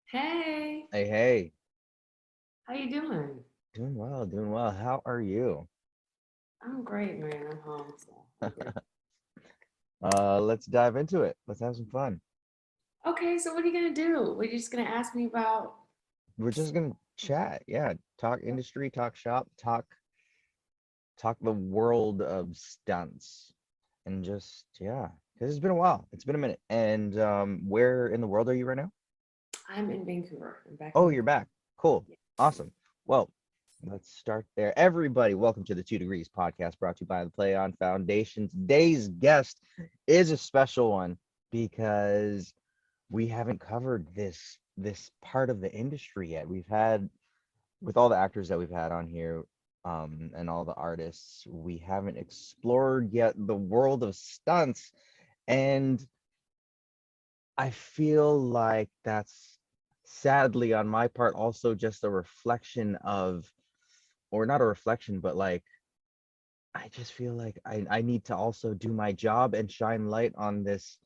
Hey, Hey, hey, how you doing? doing well, doing well. How are you? I'm great, man. I'm home, so I'm good. Let's dive into it. Let's have some fun. Okay, so what are you gonna do? We're just gonna ask me about. We're just gonna chat, yeah, talk industry, talk shop, talk the world of stunts, and just yeah, because it's been a while. It's been a minute. And where in the world are you right now? I'm in Vancouver. I'm back in Oh, you're Vancouver. back. Cool, Yes. awesome. Well, let's start there. Everybody, welcome to the Two Degrees podcast, brought to you by the Play On Foundation. Today's guest is a special one because we haven't covered this part of the industry yet. We've had with all the actors that we've had on here, and all the artists, we haven't explored yet the world of stunts, and I feel like that's sadly on my part also just a reflection of, or not a reflection, but like I just feel like I need to also do my job and shine light on this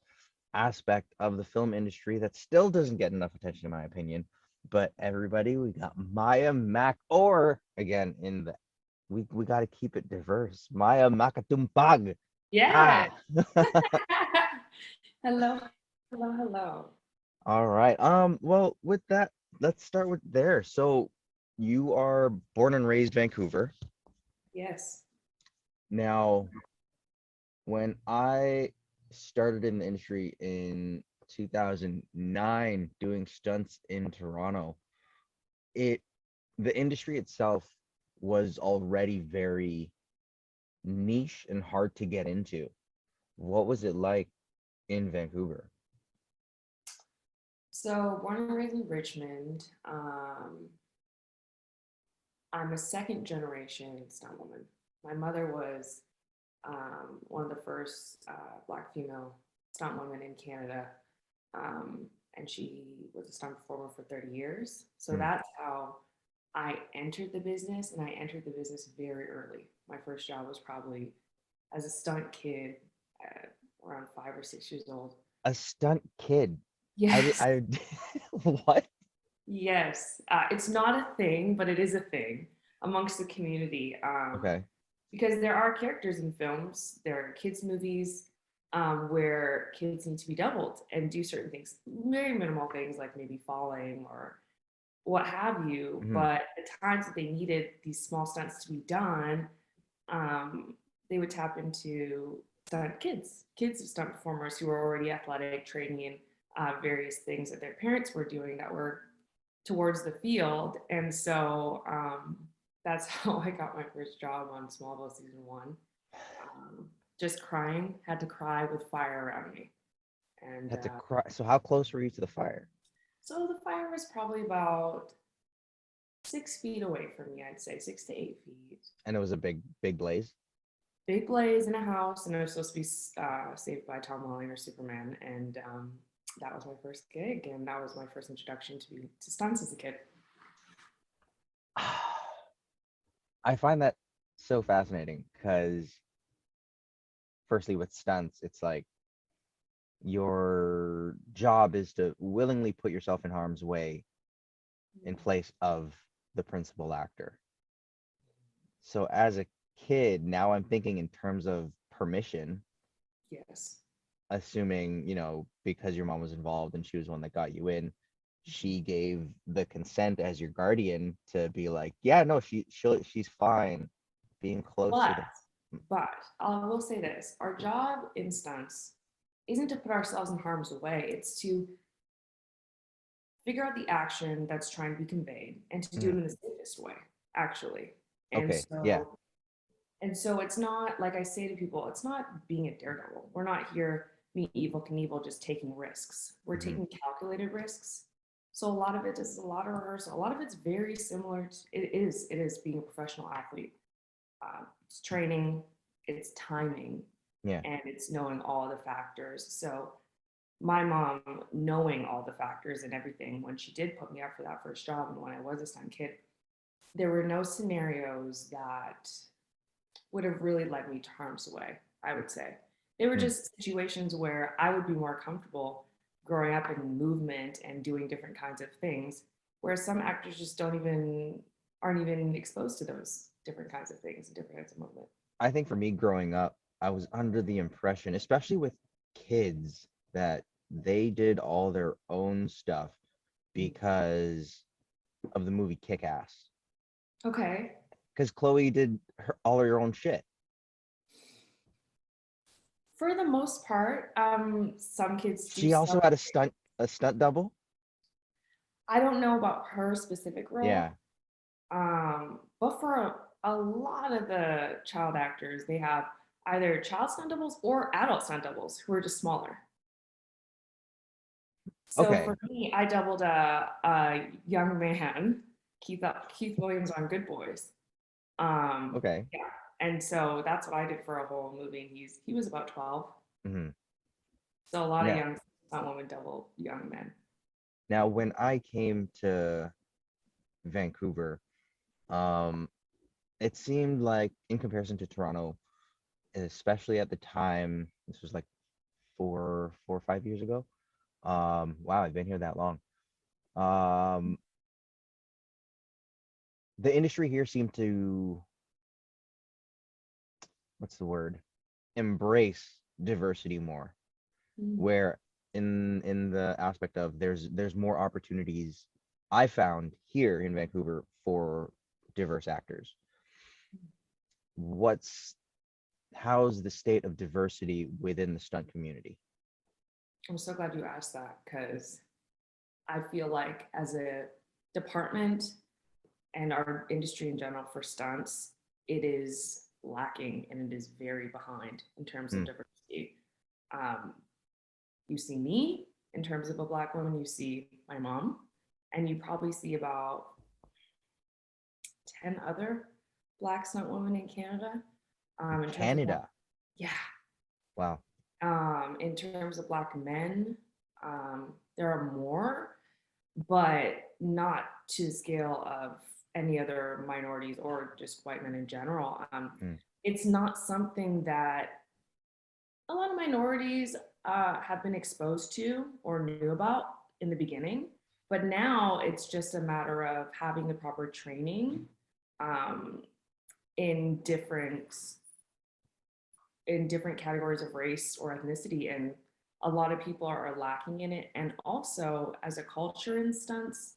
aspect of the film industry that still doesn't get enough attention, in my opinion. But everybody, we got Maya Mac, or again, we got to keep it diverse. Maya Macatumpag. Yeah. Ah, Hello, hello, hello. all right. Well, with that, let's start with there. So, you are born and raised Vancouver. Yes. Now, when I started in the industry in 2009 doing stunts in Toronto, it the industry itself was already very niche and hard to get into. What was it like in Vancouver? So born and raised in Richmond. I'm a second generation stunt woman. My mother was one of the first Black female stunt women in Canada. Um, and she was a stunt performer for 30 years. So Hmm. that's how I entered the business, and I entered the business very early. My first job was probably as a stunt kid, around 5 or 6 years old. A stunt kid. Yes, I what? yes. It's not a thing, but it is a thing amongst the community. Okay. Because there are characters in films, there are kids' movies where kids need to be doubled and do certain things, very minimal things like maybe falling or what have you. Hmm. But the times that they needed these small stunts to be done, um, they would tap into kids of stunt performers who were already athletic, training in various things that their parents were doing that were towards the field. And so that's how I got my first job on Smallville season one. Um, just crying, had to cry with fire around me. And Had to cry. So how close were you to the fire? so the fire was probably about 6 feet away from me, I'd say 6 to 8 feet. And it was a big blaze. Big blaze in a house, and I was supposed to be saved by Tom Welling or Superman. And that was my first gig, and that was my first introduction to stunts as a kid. I find that so fascinating because firstly with stunts, it's like your job is to willingly put yourself in harm's way in place of the principal actor. So as a kid, now I'm thinking in terms of permission, Yes. assuming, because your mom was involved and she was the one that got you in, she gave the consent as your guardian to be like, yeah, no, she's fine being close to But the. but I will say this: our job in stunts isn't to put ourselves in harm's way. It's to figure out the action that's trying to be conveyed and to do it Mhm. in the safest way, actually. And Okay, yeah. so and so it's not like I say to people, it's not being a daredevil. We're not here being evil Knievel just taking risks. We're Hmm. taking calculated risks. So a lot of it is a lot of rehearsal. A lot of it's very similar to it is being a professional athlete. It's training, it's timing, Yeah. and it's knowing all the factors. So my mom, knowing all the factors and everything, when she did put me up for that first job and when I was a stunt kid, there were no scenarios that would have really led me to harm's way, I would say. They were Hmm. just situations where I would be more comfortable growing up in movement and doing different kinds of things, whereas some actors just aren't even exposed to those different kinds of things and different kinds of movement. I think for me growing up, I was under the impression, especially with kids, that they did all their own stuff because of the movie Kick Ass. Okay. Because Chloe did all her own shit. For the most part, some kids do She also stuff. had a stunt double. I don't know about her specific role, Yeah. but for a lot of the child actors, they have either child stunt doubles or adult stunt doubles who are just smaller. So Okay. for me, I doubled a young man, Keith Williams on Good Boys. Okay. Yeah, and so that's what I did for a whole movie. And he was about 12, hmm so a lot of Now, young stunt women double young men. now, when I came to Vancouver, um, it seemed like, in comparison to Toronto, especially at the time, this was like 4 or 5 years ago. Wow, I've been here that long. Um, the industry here seemed to, what's the word, embrace diversity more, Mm. where in the aspect of there's more opportunities I found here in Vancouver for diverse actors. What's how's the state of diversity within the stunt community? I'm so glad you asked that because I feel like as a department and our industry in general for stunts, it is lacking and it is very behind in terms of Hmm. diversity. Um, you see me in terms of a Black woman, you see my mom, and you probably see about 10 other Black stunt women in Canada. In terms of Black, Canada. yeah, Wow. in terms of Black men, there are more, but not to the scale of any other minorities or just white men in general. Hmm. It's not something that a lot of minorities have been exposed to or knew about in the beginning, but now it's just a matter of having the proper training um, in different categories of race or ethnicity, and a lot of people are lacking in it. And also, as a culture in stunts,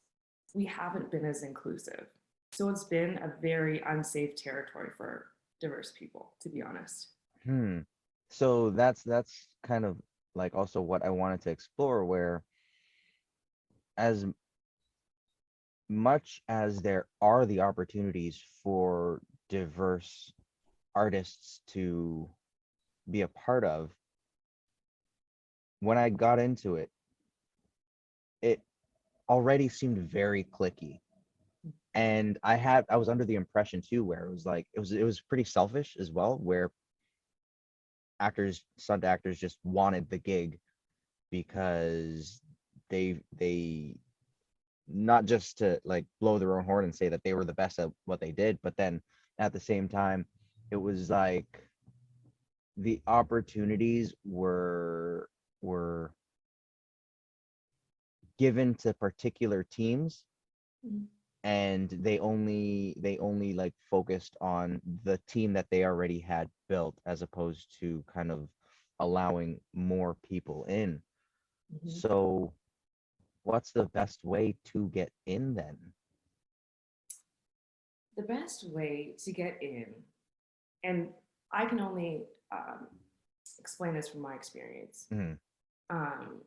we haven't been as inclusive, so it's been a very unsafe territory for diverse people, to be honest. Hmm. So that's kind of like also what I wanted to explore, where as much as there are the opportunities for diverse artists to be a part of, when I got into it, it already seemed very clicky. And I was under the impression too, where it was like it was pretty selfish as well, where stunt actors just wanted the gig because they not just to like blow their own horn and say that they were the best at what they did, but then at the same time, it was like the opportunities were given to particular teams, Mhm. and they only like focused on the team that they already had built, as opposed to kind of allowing more people in. Mhm. So what's the best way to get in then? The best way to get in, and I can only explain this from my experience, Mhm. um,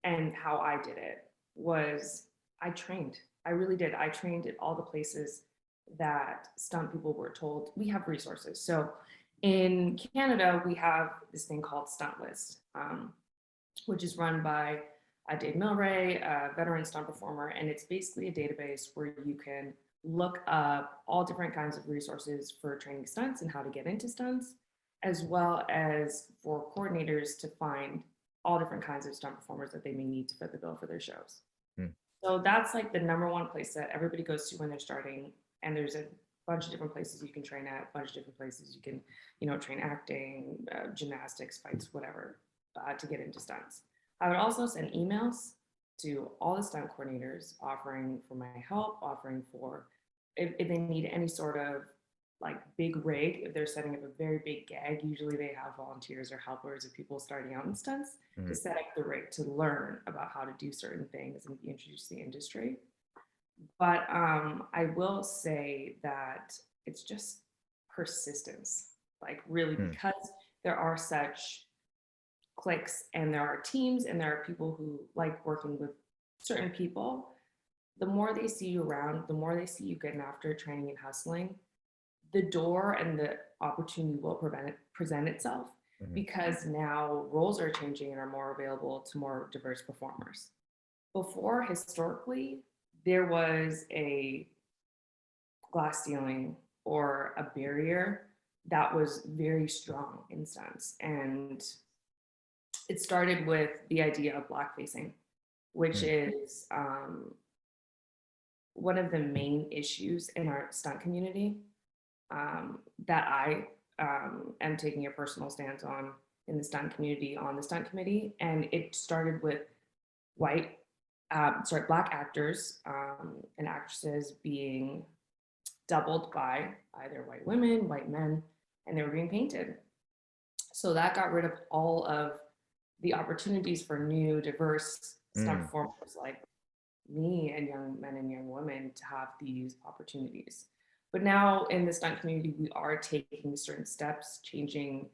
and how I did it was I trained. I really did. I trained at all the places that stunt people were told we have resources. So in Canada, we have this thing called Stunt List, which is run by Dave Milray, a veteran stunt performer, and it's basically a database where you can look up all different kinds of resources for training stunts and how to get into stunts, as well as for coordinators to find all different kinds of stunt performers that they may need to fit the bill for their shows. Mm. So that's like the number one place that everybody goes to when they're starting. And there's a bunch of different places you can train at, a bunch of different places you can, train acting, gymnastics, fights, whatever, to get into stunts. I would also send emails to all the stunt coordinators offering for my help, offering for if they need any sort of like big rig, if they're setting up a very big gag, usually they have volunteers or helpers or people starting out in stunts to Mhm. set up the rig to learn about how to do certain things and be introduced to the industry. But I will say that it's just persistence, like really, Mm. because there are such cliques and there are teams and there are people who like working with certain people. The more they see you around, the more they see you getting after training and hustling, the door and the opportunity will present itself, Mhm. because now roles are changing and are more available to more diverse performers. Before, historically, there was a glass ceiling or a barrier that was very strong in stunts. And it started with the idea of blackfacing, which Mm. is one of the main issues in our stunt community, that I am taking a personal stance on in the stunt community, on the stunt committee. And it started with black actors and actresses being doubled by either white women, white men, and they were being painted. So that got rid of all of the opportunities for new, diverse stunt Mm. performers like me and young men and young women to have these opportunities. But now in the stunt community, we are taking certain steps, changing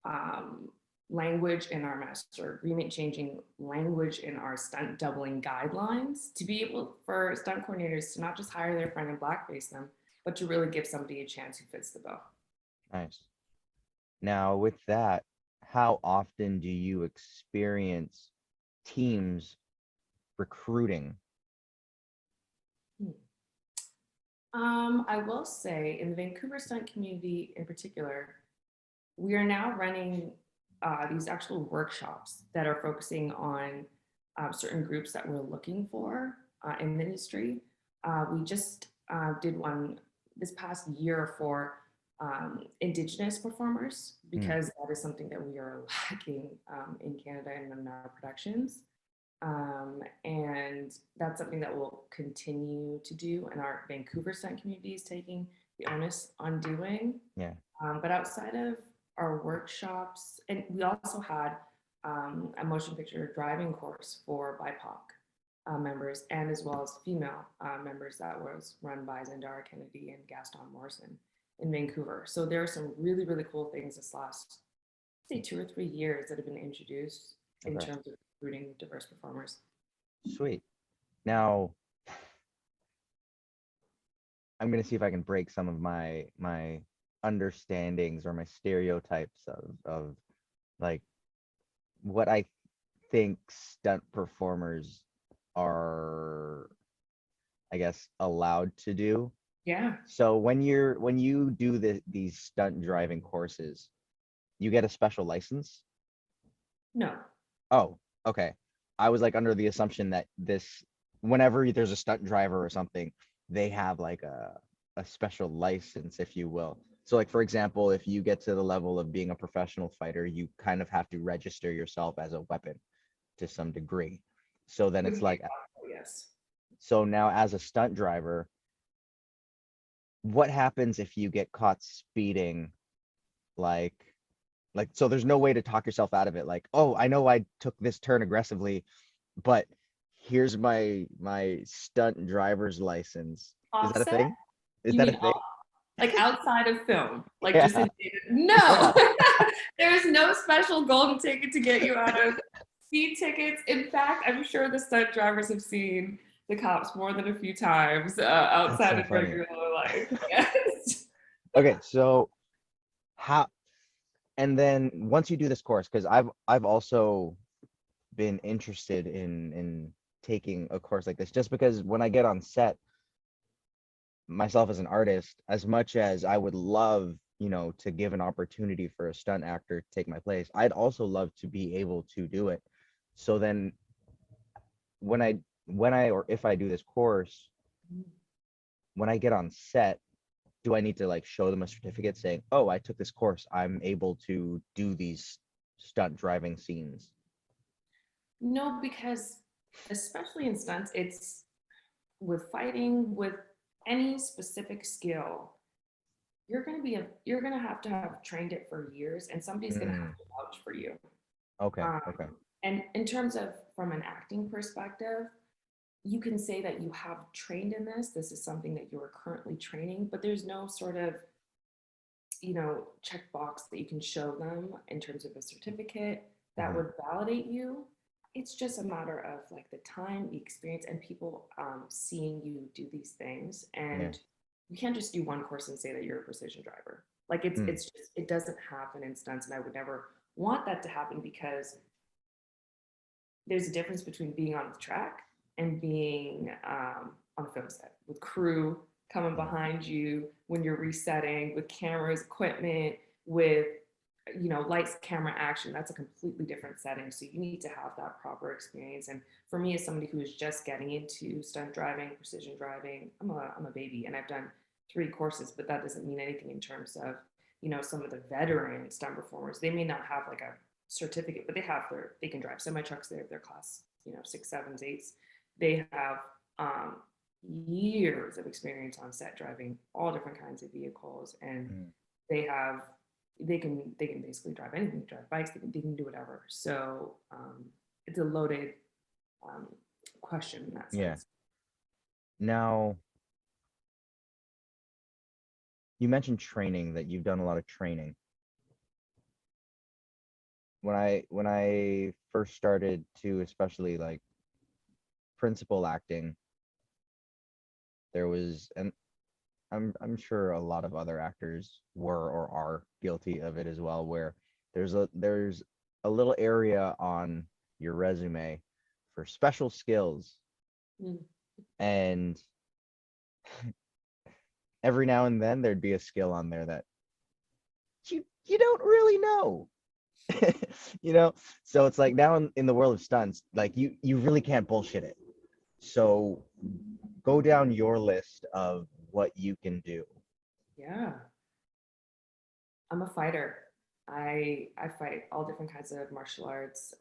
um, language in our master agreement, changing language in our stunt doubling guidelines to be able for stunt coordinators to not just hire their friend and blackface them, but to really give somebody a chance who fits the bill. Nice. Now, with that, how often do you experience teams recruiting? Hmm. I will say in the Vancouver stunt community in particular, we are now running these actual workshops that are focusing on certain groups that we're looking for in the industry. We just did one this past year for Indigenous performers, Mm. because that is something that we are lacking in Canada and in our productions. And that's something that we'll continue to do, and our Vancouver stunt community is taking the onus on doing. Yeah. But outside of our workshops, and we also had a motion picture driving course for BIPOC members, and as well as female members, that was run by Zendara Kennedy and Gaston Morrison in Vancouver. So there are some really, really cool things this last, say, 2 or 3 years that have been introduced in Okay. terms of recruiting diverse performers. Sweet. Now, I'm gonna see if I can break some of my understandings or my stereotypes of like what I think stunt performers are, I guess, allowed to do. Yeah. So when you do these stunt driving courses, you get a special license. No. Oh, okay. I was like under the assumption that this, whenever there's a stunt driver or something, they have like a special license, if you will. So like for example, if you get to the level of being a professional fighter, you kind of have to register yourself as a weapon to some degree. So then it's Wouldn't be like, possible, yes. so now as a stunt driver, what happens if you get caught speeding? Like, so there's no way to talk yourself out of it. Like, oh, I know I took this turn aggressively, but here's my stunt driver's license. Is that a Offset? thing? Is You that a mean thing? like outside of film, like just Yeah, in no. yeah. There is no special golden ticket to get you out of speed tickets. In fact, I'm sure the stunt drivers have seen the cops more than a few times That's outside so of funny. regular life. Yes. Okay, so how, and then once you do this course, because I've also been interested in taking a course like this, just because when I get on set, myself as an artist, as much as I would love, to give an opportunity for a stunt actor to take my place, I'd also love to be able to do it. So then when I or if I do this course, when I get on set, do I need to like show them a certificate saying, "Oh, I took this course. I'm able to do these stunt driving scenes." No, because especially in stunts, it's with fighting, with any specific skill, you're gonna have to have trained it for years, and somebody's gonna Mm, have to vouch for you. okay, Um, okay. and in terms of from an acting perspective, you can say that you have trained in this. This is something that you are currently training, but there's no sort of checkbox that you can show them in terms of a certificate that Mhm. would validate you. It's just a matter of like the time, the experience, and people seeing you do these things. Yeah. And you can't just do one course and say that you're a precision driver. Like Mm, it's just it doesn't happen in stunts, and I would never want that to happen because there's a difference between being on the track and being on a film set with crew coming mhm. behind you when you're resetting with cameras, equipment, with lights, camera, action. That's a completely different setting. So you need to have that proper experience. And for me, as somebody who is just getting into stunt driving, precision driving, I'm a baby, and I've done 3 courses, but that doesn't mean anything in terms of some of the veteran stunt performers. They may not have like a certificate, but they can drive semi trucks. They have their class, 6, 7s, 8s. They have um, years of experience on set driving all different kinds of vehicles, and Mm. they have they can basically drive anything, drive bikes, they can do whatever. So it's a loaded um, question in that Yeah. sense. Now, you mentioned training, that you've done a lot of training. When I first started to, especially like principal acting, there was, and I'm sure a lot of other actors were or are guilty of it as well, where there's a little area on your resume for special skills, Mm. and every now and then there'd be a skill on there that you don't really know. you know so it's like now in the world of stunts, like you really can't bullshit it. So go down your list of what you can do. Yeah, I'm a fighter. I fight all different kinds of martial arts,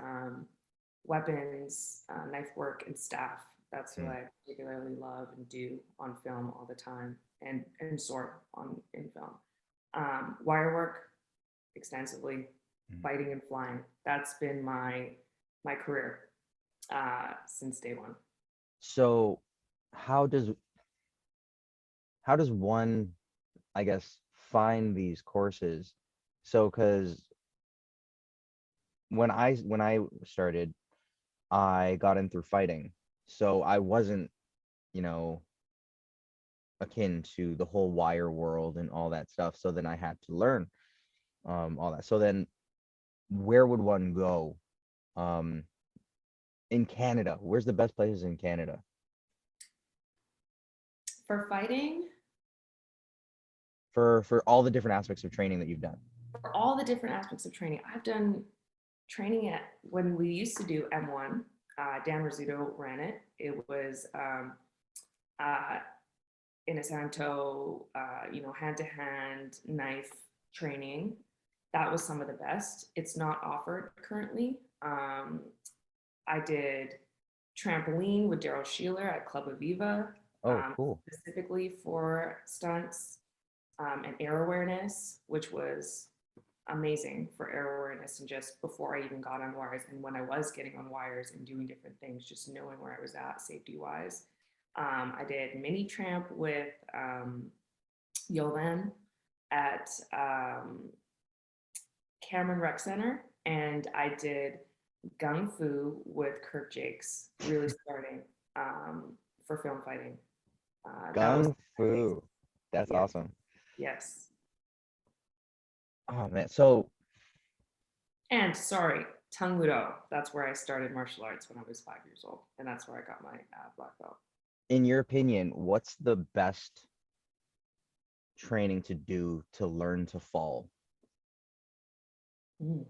weapons, knife work, and staff. That's what Mm, I particularly love and do on film all the time, and sword on in film. Wire work extensively, mm. fighting and flying. That's been my career since day one. So how does how does one, I guess, find these courses? So because when I started, I got in through fighting, so I wasn't, you know akin to the whole wire world and all that stuff. So then I had to learn all that. So then where would one go um in Canada? Where's the best places in Canada? For fighting, For all the different aspects of training that you've done? for all the different aspects of training, I've done training at when we used to do M1. Dan Rizzuto ran it. It was uh, in a Santo, hand to hand knife training. That was some of the best. It's not offered currently. I did trampoline with Daryl Sheeler at Club Aviva, Oh, cool. specifically for stunts and air awareness, which was amazing for air awareness. And just before I even got on wires, and when I was getting on wires and doing different things, just knowing where I was at safety wise. I did mini tramp with Yolan at Cameron Rec Center, and I did Gung Fu with Kirk Jakes, really starting um, for film fighting. That was Gung amazing. Fu. That's Yes, awesome. yes. Oh man. So And sorry, Tung Wudo. That's where I started martial arts when I was 5 years old, and that's where I got my black belt. in your opinion, what's the best training to do to learn to fall? Mm.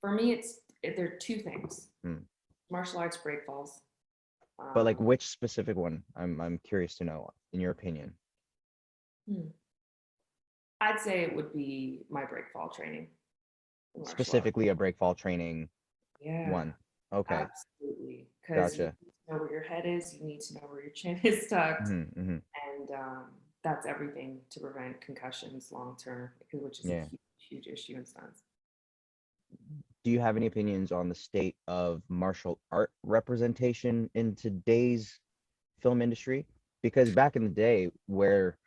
For me, there are 2 things: Hmm. martial arts break falls. But like Um, which specific one? I'm curious to know, in your opinion. hmm. I'd say it would be my break fall training. in martial arts. Specifically a break fall training Yeah, one. Okay, absolutely. Because you need gotcha. to know where your head is, you need to know where your chin is tucked, Hmm, hmm. and that's everything to prevent concussions long term, which is a Yeah. huge, huge issue in stunts. Do you have any opinions on the state of martial art representation in today's film industry? Because back in the day, where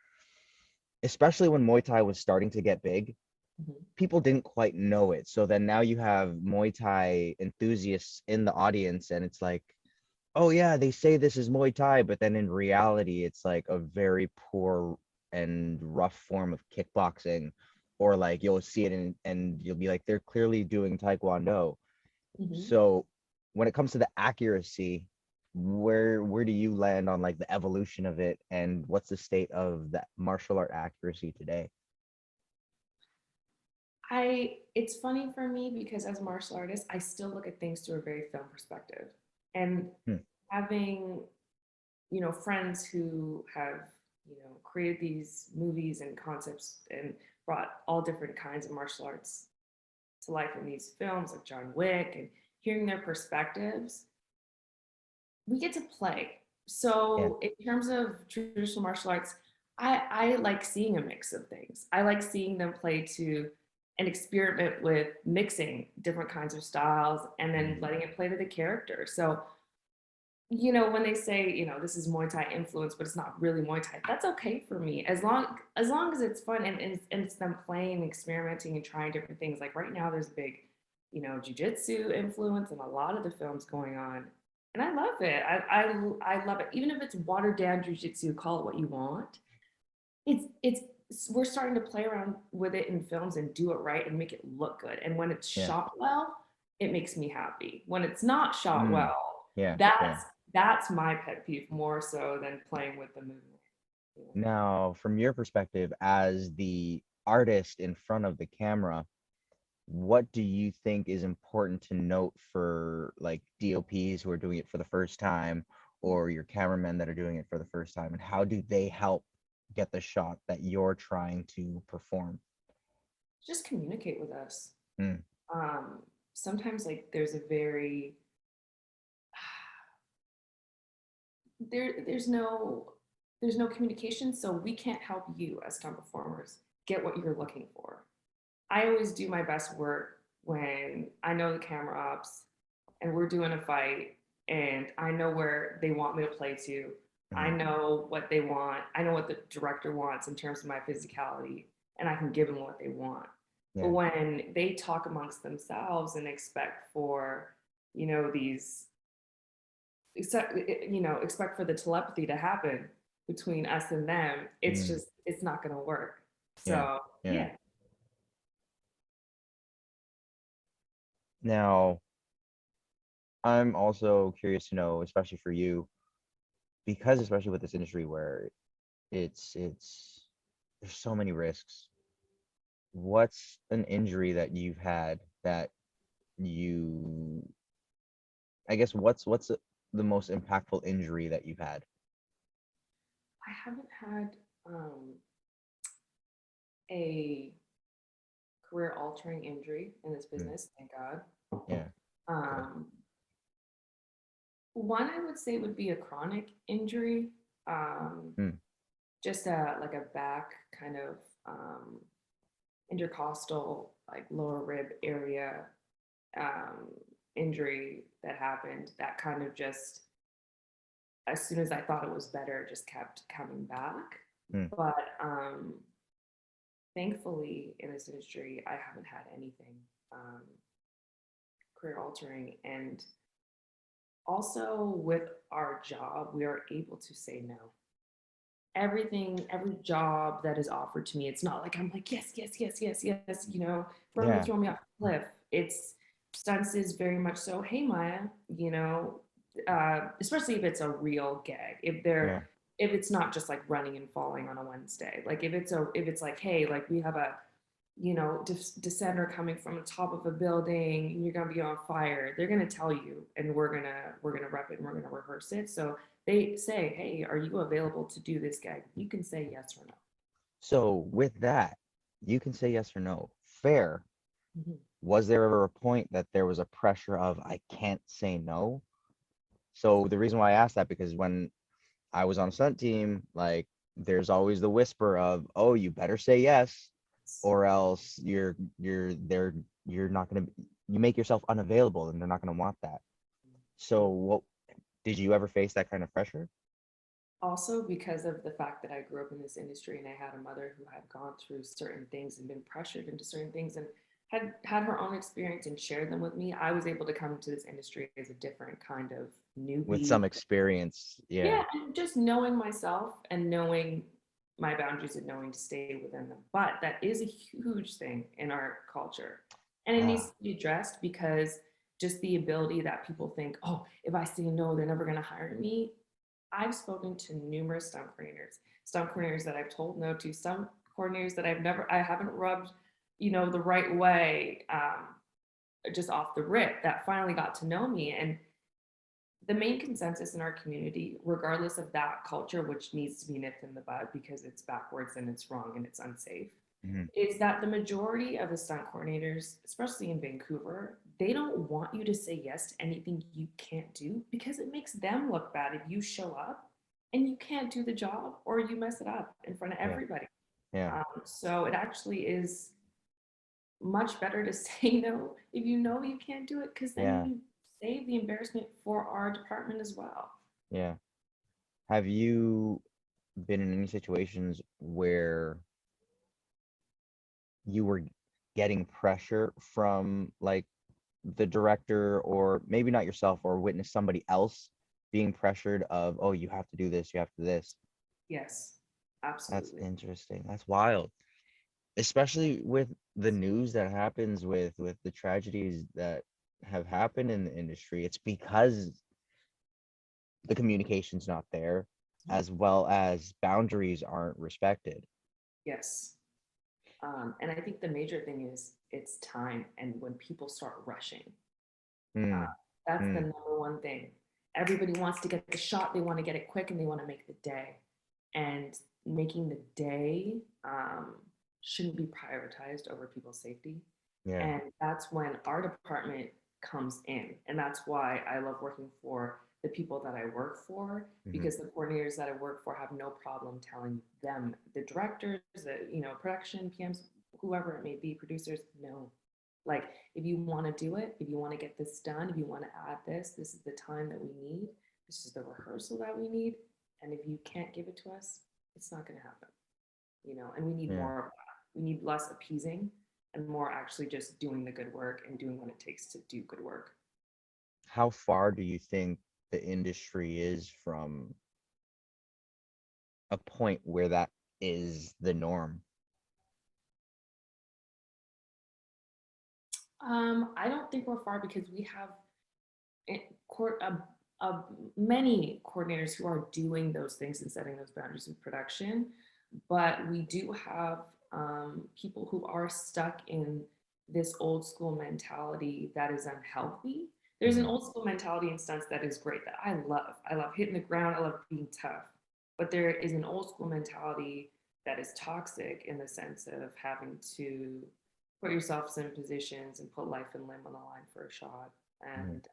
especially when Muay Thai was starting to get big, Mhm. people didn't quite know it. So then now you have Muay Thai enthusiasts in the audience, and it's like, oh yeah, they say this is Muay Thai, but then in reality, it's like a very poor and rough form of kickboxing, or like you'll see it and you'll be like, they're clearly doing Taekwondo. Mhm. So when it comes to the accuracy, where do you land on like the evolution of it, and what's the state of the martial art accuracy today? It's funny for me because as a martial artist, I still look at things through a very film perspective. And Hmm, having, friends who have, created these movies and concepts and brought all different kinds of martial arts to life in these films like John Wick, and hearing their perspectives, we get to play. yeah. So in terms of traditional martial arts, I like seeing a mix of things. I like seeing them play to and experiment with mixing different kinds of styles and then Mhm. letting it play to the character. So, when they say, this is Muay Thai influence, but it's not really Muay Thai, that's okay for me. As long as it's fun and it's them playing, experimenting, and trying different things. Like right now, there's a big, jujitsu influence in a lot of the films going on, and I love it. I love it. Even if it's watered down jujitsu, call it what you want. It's we're starting to play around with it in films and do it right and make it look good. And when it's Yeah. shot well, it makes me happy. When it's not shot Mm, well, yeah. Yeah. that's my pet peeve more so than playing with the movement. You know? Now, from your perspective as the artist in front of the camera, what do you think is important to note for like DOPs who are doing it for the first time, or your cameramen that are doing it for the first time, and how do they help get the shot that you're trying to perform? Just communicate with us. Mm, Um, Sometimes like there's no communication, so we can't help you as stunt performers get what you're looking for. I always do my best work when I know the camera ops and we're doing a fight and I know where they want me to play to. I mhm. know what they want. I know what the director wants in terms of my physicality, and I can give them what they want. But Yeah. when they talk amongst themselves and expect for, these, expect for the telepathy to happen between us and them, Mm, it's not going to work. yeah. So, Yeah. yeah. Now, I'm also curious to know, especially for you, because especially with this industry where it's there's so many risks. What's an injury that you've had that you, I guess, what's the most impactful injury that you've had? I haven't had a career altering injury in this Mm, business, thank God. yeah. Good. Um, One I would say would be a chronic injury, um, Mm, just like a back kind of um, intercostal, like lower rib area um, injury that happened. That kind of just, as soon as I thought it was better, just kept coming back. mm, But thankfully, in this industry, I haven't had anything um, career altering. And also with our job, we are able to say no. Every job that is offered to me, it's not like I'm like, yes, yes, yes, yes, yes, for me, yeah. throw me off the cliff. It's stunts is very much so, hey Maya, especially if it's a real gag. Yeah. If it's not just like running and falling on a Wednesday. Like if it's like, hey, like we have a descender coming from the top of a building and you're going to be on fire, they're going to tell you, and we're going to rep it and we're going to rehearse it. So they say, hey, are you available to do this gag? You can say yes or no. So with that, you can say yes or no. Fair. Mhm. was there ever a point that there was a pressure of I can't say no? So the reason why I asked that, because when I was on a stunt team, like there's always the whisper of, oh, you better say yes, or else you're not gonna, you make yourself unavailable and they're not gonna want that. So what did you ever face that kind of pressure? Also, because of the fact that I grew up in this industry and I had a mother who had gone through certain things and been pressured into certain things and had her own experience and shared them with me, I was able to come into this industry as a different kind of With newbie. some experience, yeah. Yeah, and just knowing myself and knowing my boundaries and knowing to stay within them. But that is a huge thing in our culture. And it needs Ah, to be addressed because just the ability that people think, oh, if I say no, they're never going to hire me. I've spoken to numerous stunt coordinators that I've told no to, stunt coordinators that I haven't rubbed, the right way, just off the rip, that finally got to know me. And the main consensus in our community, regardless of that culture, which needs to be nipped in the bud because it's backwards and it's wrong and it's unsafe, mhm, is that the majority of the stunt coordinators, especially in Vancouver, they don't want you to say yes to anything you can't do because it makes them look bad if you show up and you can't do the job or you mess it up in front of yeah, everybody. yeah, So it actually is much better to say no if you know you can't do it because then yeah, you save the embarrassment for our department as well. yeah. Have you been in any situations where you were getting pressure from like the director, or maybe not yourself, or witness somebody else being pressured of, oh, you have to do this, you have to do this? Yes, That's absolutely. interesting. That's wild. Especially with the news that happens with the tragedies that have happened in the industry. It's because the communication's not there, as well as boundaries aren't respected. Yes. And I think the major thing is it's time. And when people start rushing, uh, Hmm. that's the Hmm. number one thing. Everybody wants to get the shot, they want to get it quick, and they want to make the day. And making the day shouldn't be prioritized over people's safety. Yeah. And that's when our department comes in. And that's why I love working for the people that I work for, Hmm. because the coordinators that I work for have no problem telling them, the directors, the production PMs, whoever it may be, producers, no. Like, if you want to do it, if you want to get this done, if you want to add this, this is the time that we need. This is the rehearsal that we need. And if you can't give it to us, it's not going to happen. And we need Yeah. more of that. We need less appeasing and more actually just doing the good work and doing what it takes to do good work. How far do you think the industry is from a point where that is the norm? I don't think we're far because we have many coordinators who are doing those things and setting those boundaries in production, but we do have people who are stuck in this old school mentality that is unhealthy. There's an Hmm. old school mentality in stunts that is great, that I love. I love hitting the ground, I love being tough. But there is an old school mentality that is toxic in the sense of having to put yourself in positions and put life and limb on the line for a shot, Hmm. and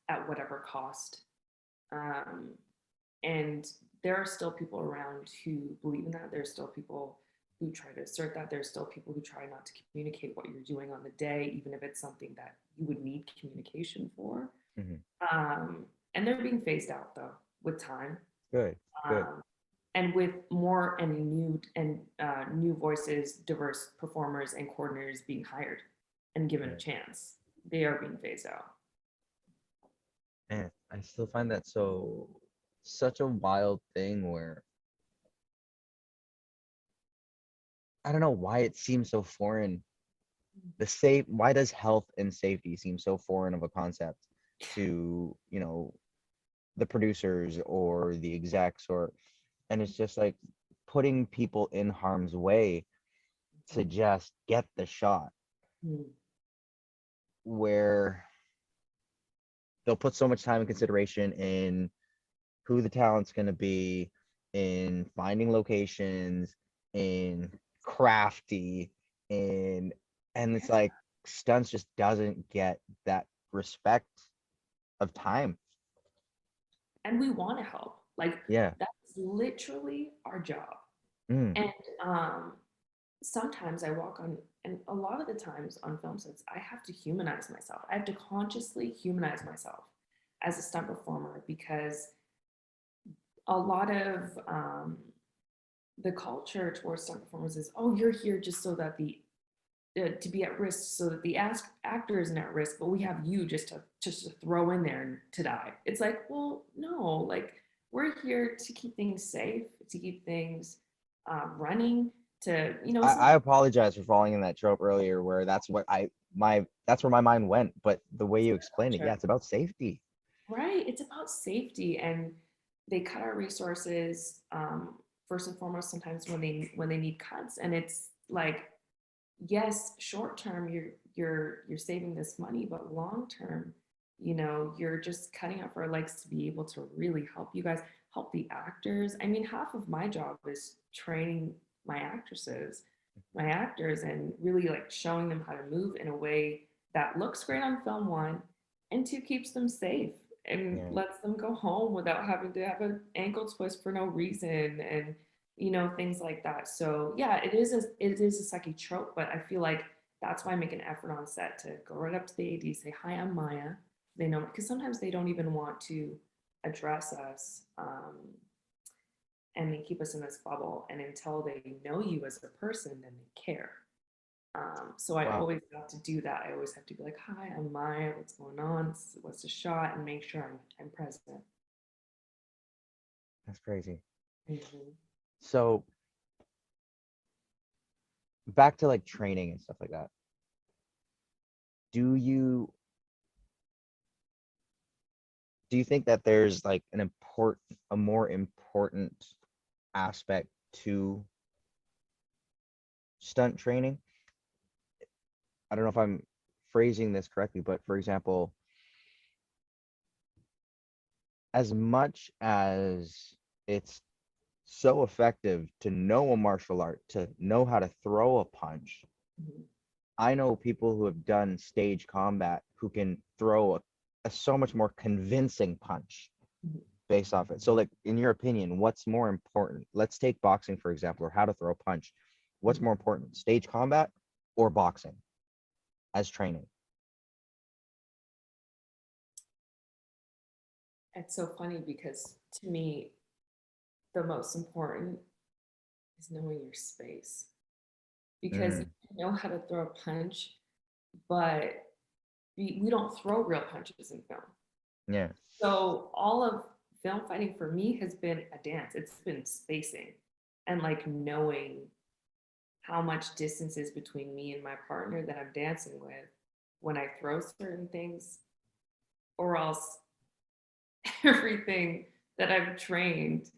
at whatever cost. Um, and there are still people around who believe in that. There's still people who try to assert that. There's still people who try not to communicate what you're doing on the day, even if it's something that you would need communication for. Hmm. And they're being phased out though with time, Good. Good. um, and with more and new voices, diverse performers and coordinators being hired and given a Yeah. chance. They are being phased out. And I still find that such a wild thing where I don't know why it seems so foreign. Why does health and safety seem so foreign of a concept to, the producers or the execs, or and it's just like putting people in harm's way to just get the shot, Mhm. where they'll put so much time and consideration in who the talent's going to be, in finding locations, in crafty, in and it's like, stunts just doesn't get that respect of time. And we want to help. Like Yeah. that's literally our job. Mm. And sometimes I walk on, and a lot of the times on film sets, I have to humanize myself. I have to consciously humanize myself as a stunt performer because a lot of the culture towards stunt performers is, oh, you're here just so that the to be at risk, so that the actor isn't at risk, but we have you just to throw in there and to die. It's like, well, no, like we're here to keep things safe, to keep things running. To I apologize for falling in that trope earlier where that's where my mind went. But the way you explained it, yeah, it's about safety. right, it's about safety, and they cut our resources first and foremost sometimes when they need cuts, and it's like, yes, short term you're saving this money, but long term, you're just cutting out for our legs to be able to really help you guys, help the actors. I mean, half of my job is training my actresses, my actors, and really like showing them how to move in a way that looks great on film, one, and two, keeps them safe and Yeah. lets them go home without having to have an ankle twist for no reason, and things like that. So yeah, it is a sucky trope, but I feel like that's why I make an effort on set to go right up to the AD, say, hi, I'm Maya. They know, because sometimes they don't even want to address us, and they keep us in this bubble. And until they know you as a person, then they care. So I Wow, always have to do that. I always have to be like, hi, I'm Maya. What's going on? What's the shot? And make sure I'm present. that's crazy. Mm-hmm. So back to like training and stuff like that. Do you do you think that there's like a more important aspect to stunt training? I don't know if I'm phrasing this correctly, but for example, as much as it's so effective to know a martial art, to know how to throw a punch, Mm-hmm. I know people who have done stage combat who can throw a so much more convincing punch Mm-hmm. based off it. So, like, in your opinion, what's more important? Let's take boxing, for example, or how to throw a punch. What's Mm-hmm. more important, stage combat or boxing as training? It's so funny because to me, the most important is knowing your space, because you Mm, know how to throw a punch, but we don't throw real punches in film. yeah. So all of film fighting for me has been a dance. It's been spacing and like knowing how much distance is between me and my partner that I'm dancing with when I throw certain things, or else everything that I've trained,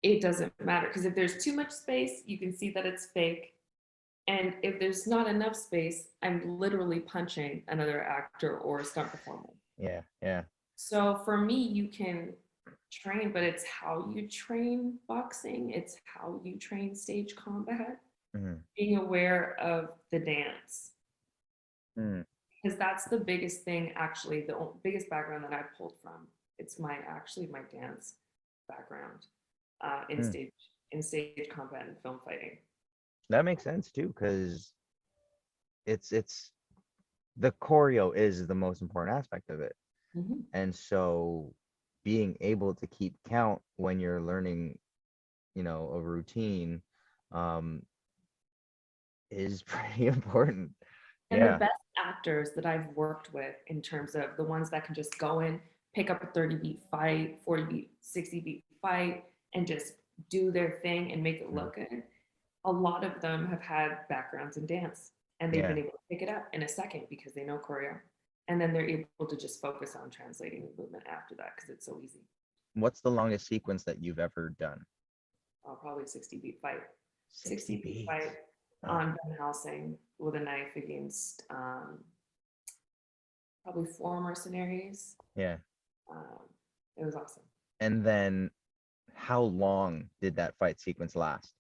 it doesn't matter. Because if there's too much space, you can see that it's fake. And if there's not enough space, I'm literally punching another actor or a stunt performer. Yeah. Yeah. So for me, you can train, but it's how you train boxing, it's how you train stage combat, Mm, being aware of the dance. mm, Because that's the biggest thing, actually, the biggest background that I pulled from. It's my dance background in mm. stage combat and film fighting. That makes sense too, because it's the choreo is the most important aspect of it. Mm-hmm. And so being able to keep count when you're learning, a routine, um, is pretty important. And the Yeah. best actors that I've worked with, in terms of the ones that can just go in, pick up a 30 beat fight, 40 beat, 60 beat fight, and just do their thing and make it Mm, look good, a lot of them have had backgrounds in dance, and they've yeah. been able to pick it up in a second because they know choreo. And then they're able to just focus on translating the movement after that because it's so easy. What's the longest sequence that you've ever done? Probably 60 beat fight. 60 60 beat beats. fight Huh. on Ben Housing with a knife against probably four mercenaries. Yeah. Um, it was awesome. And then how long did that fight sequence last?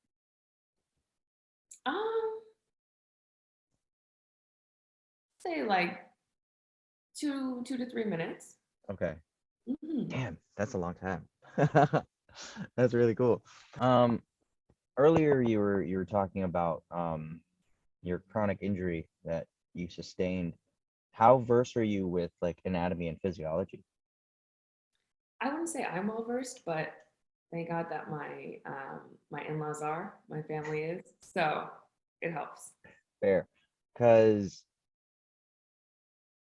Um, say like 2 to 3 minutes. Okay. Mhm. Damn, that's a long time. That's really cool. Um, Earlier you were talking about your chronic injury that you sustained. How versed are you with like anatomy and physiology? I wouldn't say I'm well versed, but thank God that my in-laws are, my family is, so it helps. Fair. Because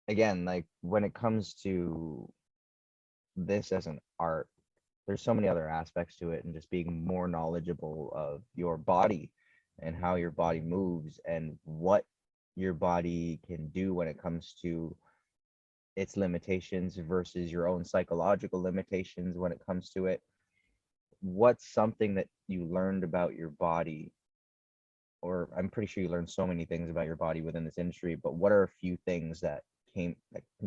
again, like when it comes to this as an art, there's so many other aspects to it, and just being more knowledgeable of your body and how your body moves and what your body can do when it comes to its limitations versus your own psychological limitations when it comes to it. What's something that you learned about your body, or I'm pretty sure you learned so many things about your body within this industry, but what are a few things that can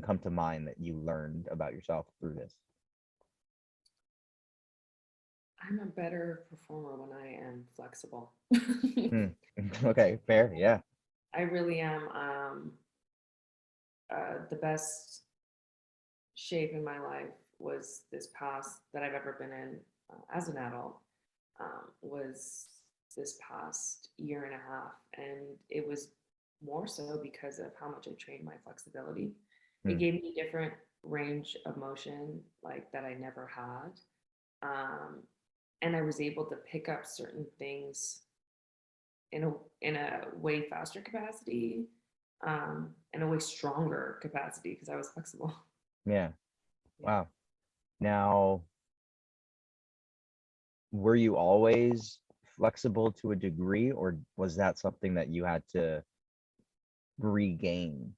come to mind that you learned about yourself through this? I'm a better performer when I am flexible. Hmm. Okay, fair. Yeah. I really am. The best shape in my life was this past that I've ever been in as an adult was this past year and a half, and it was more so because of how much I trained my flexibility. It Hmm. gave me different range of motion like that I never had, um, and I was able to pick up certain things in a way faster capacity, and a way stronger capacity because I was flexible. Yeah. Yeah. Wow. Now, were you always flexible to a degree, or was that something that you had to regain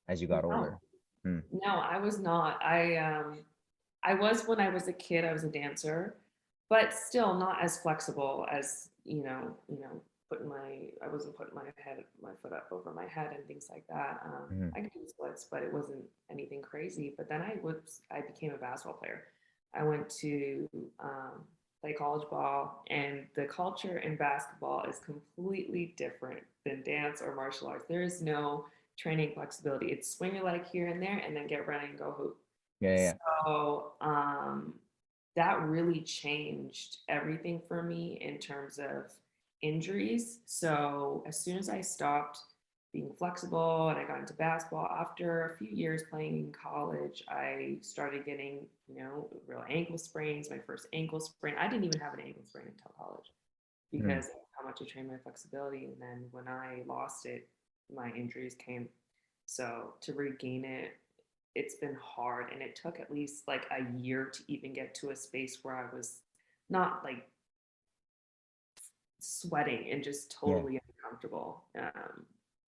as you got No, older? Hmm. no, I was not. I was when I was a kid. I was a dancer, but still not as flexible as putting my. I wasn't putting my foot up over my head and things like that. Hmm. I could do splits, but it wasn't anything crazy. But then I became a basketball player. I went to play college ball, and the culture in basketball is completely different than dance or martial arts. There is no training flexibility. It's swing your leg here and there, and then get ready and go hoop. Yeah, yeah, So that really changed everything for me in terms of injuries. So as soon as I stopped being flexible and I got into basketball, after a few years playing in college, I started getting, real ankle sprains. My first ankle sprain. I didn't even have an ankle sprain until college yeah. Hmm. because of how much I trained my flexibility. And then when I lost it, my injuries came. So to regain it, it's been hard, and it took at least like a year to even get to a space where I was not like sweating and just Yeah, totally uncomfortable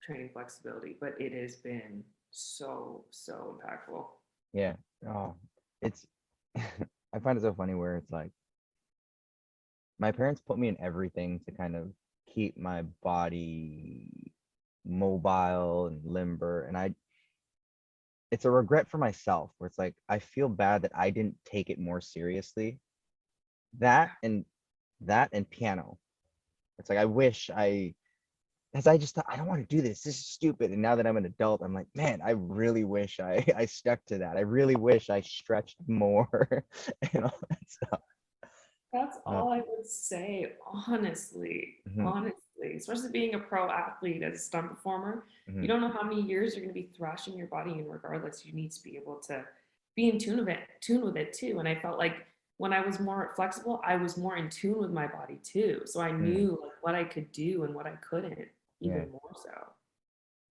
training flexibility. But it has been so impactful. yeah. Oh, it's I find it so funny where it's like my parents put me in everything to kind of keep my body mobile and limber, and it's a regret for myself where it's like I feel bad that I didn't take it more seriously. That and that and piano. It's like I wish I because I just thought I don't want to do this. This is stupid. And now that I'm an adult, I'm like, man, I really wish I stuck to that. I really wish I stretched more and all that stuff. That's Uh, all I would say, honestly. mhm, Honestly, especially being a pro athlete as a stunt performer, you mhm. don't know how many years you're going to be thrashing your body, and regardless, you need to be able to be in tune with it too. And I felt like when I was more flexible, I was more in tune with my body too. So I Mm, knew like what I could do and what I couldn't, yeah. even more so.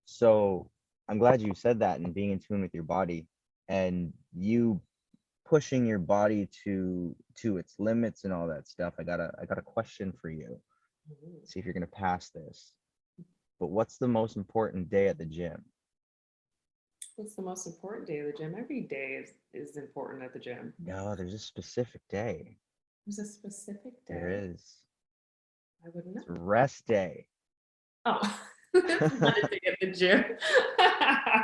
So I'm glad you said that and being in tune with your body and you pushing your body to its limits and all that stuff. I got a question for you. Mhm. See if you're gonna pass this. But what's the most important day at the gym? What's the most important day of the gym? Every day is important at the gym. No, there's a specific day. There's a specific There day. is. I wouldn't know. It's rest day. Oh, that's not a day at the gym.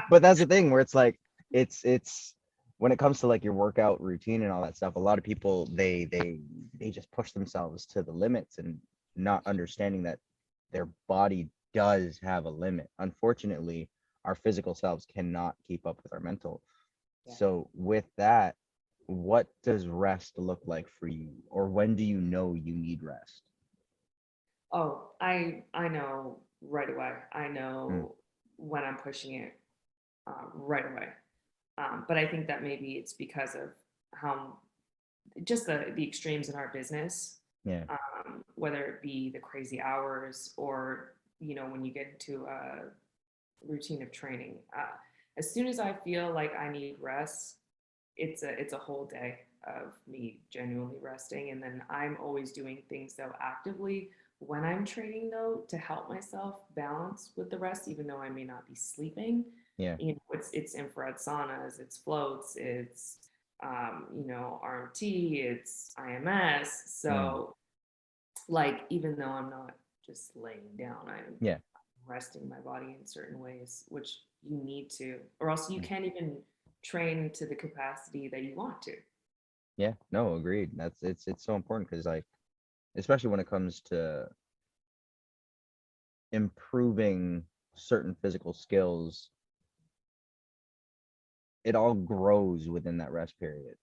But that's the thing where it's like it's when it comes to like your workout routine and all that stuff, a lot of people they just push themselves to the limits and not understanding that their body does have a limit. Unfortunately, our physical selves cannot keep up with our mental. Yeah. So with that, what does rest look like for you, or when do you know you need rest? Oh, I know right away. I Mm, know when I'm pushing it right away. But I think that maybe it's because of how just the extremes in our business, yeah. whether it be the crazy hours or when you get into a routine of training. As soon as I feel like I need rest, it's a whole day of me genuinely resting, and then I'm always doing things though actively when I'm training though to help myself balance with the rest, even though I may not be sleeping. Yeah. It's infrared saunas, it's floats, it's RMT, it's IMS. Mm, So like even though I'm not just laying down, I'm yeah. resting my body in certain ways, which you need to, or else you Mm, can't even train to the capacity that you want to. yeah. No, agreed. That's it's so important because like especially when it comes to improving certain physical skills, it all grows within that rest period.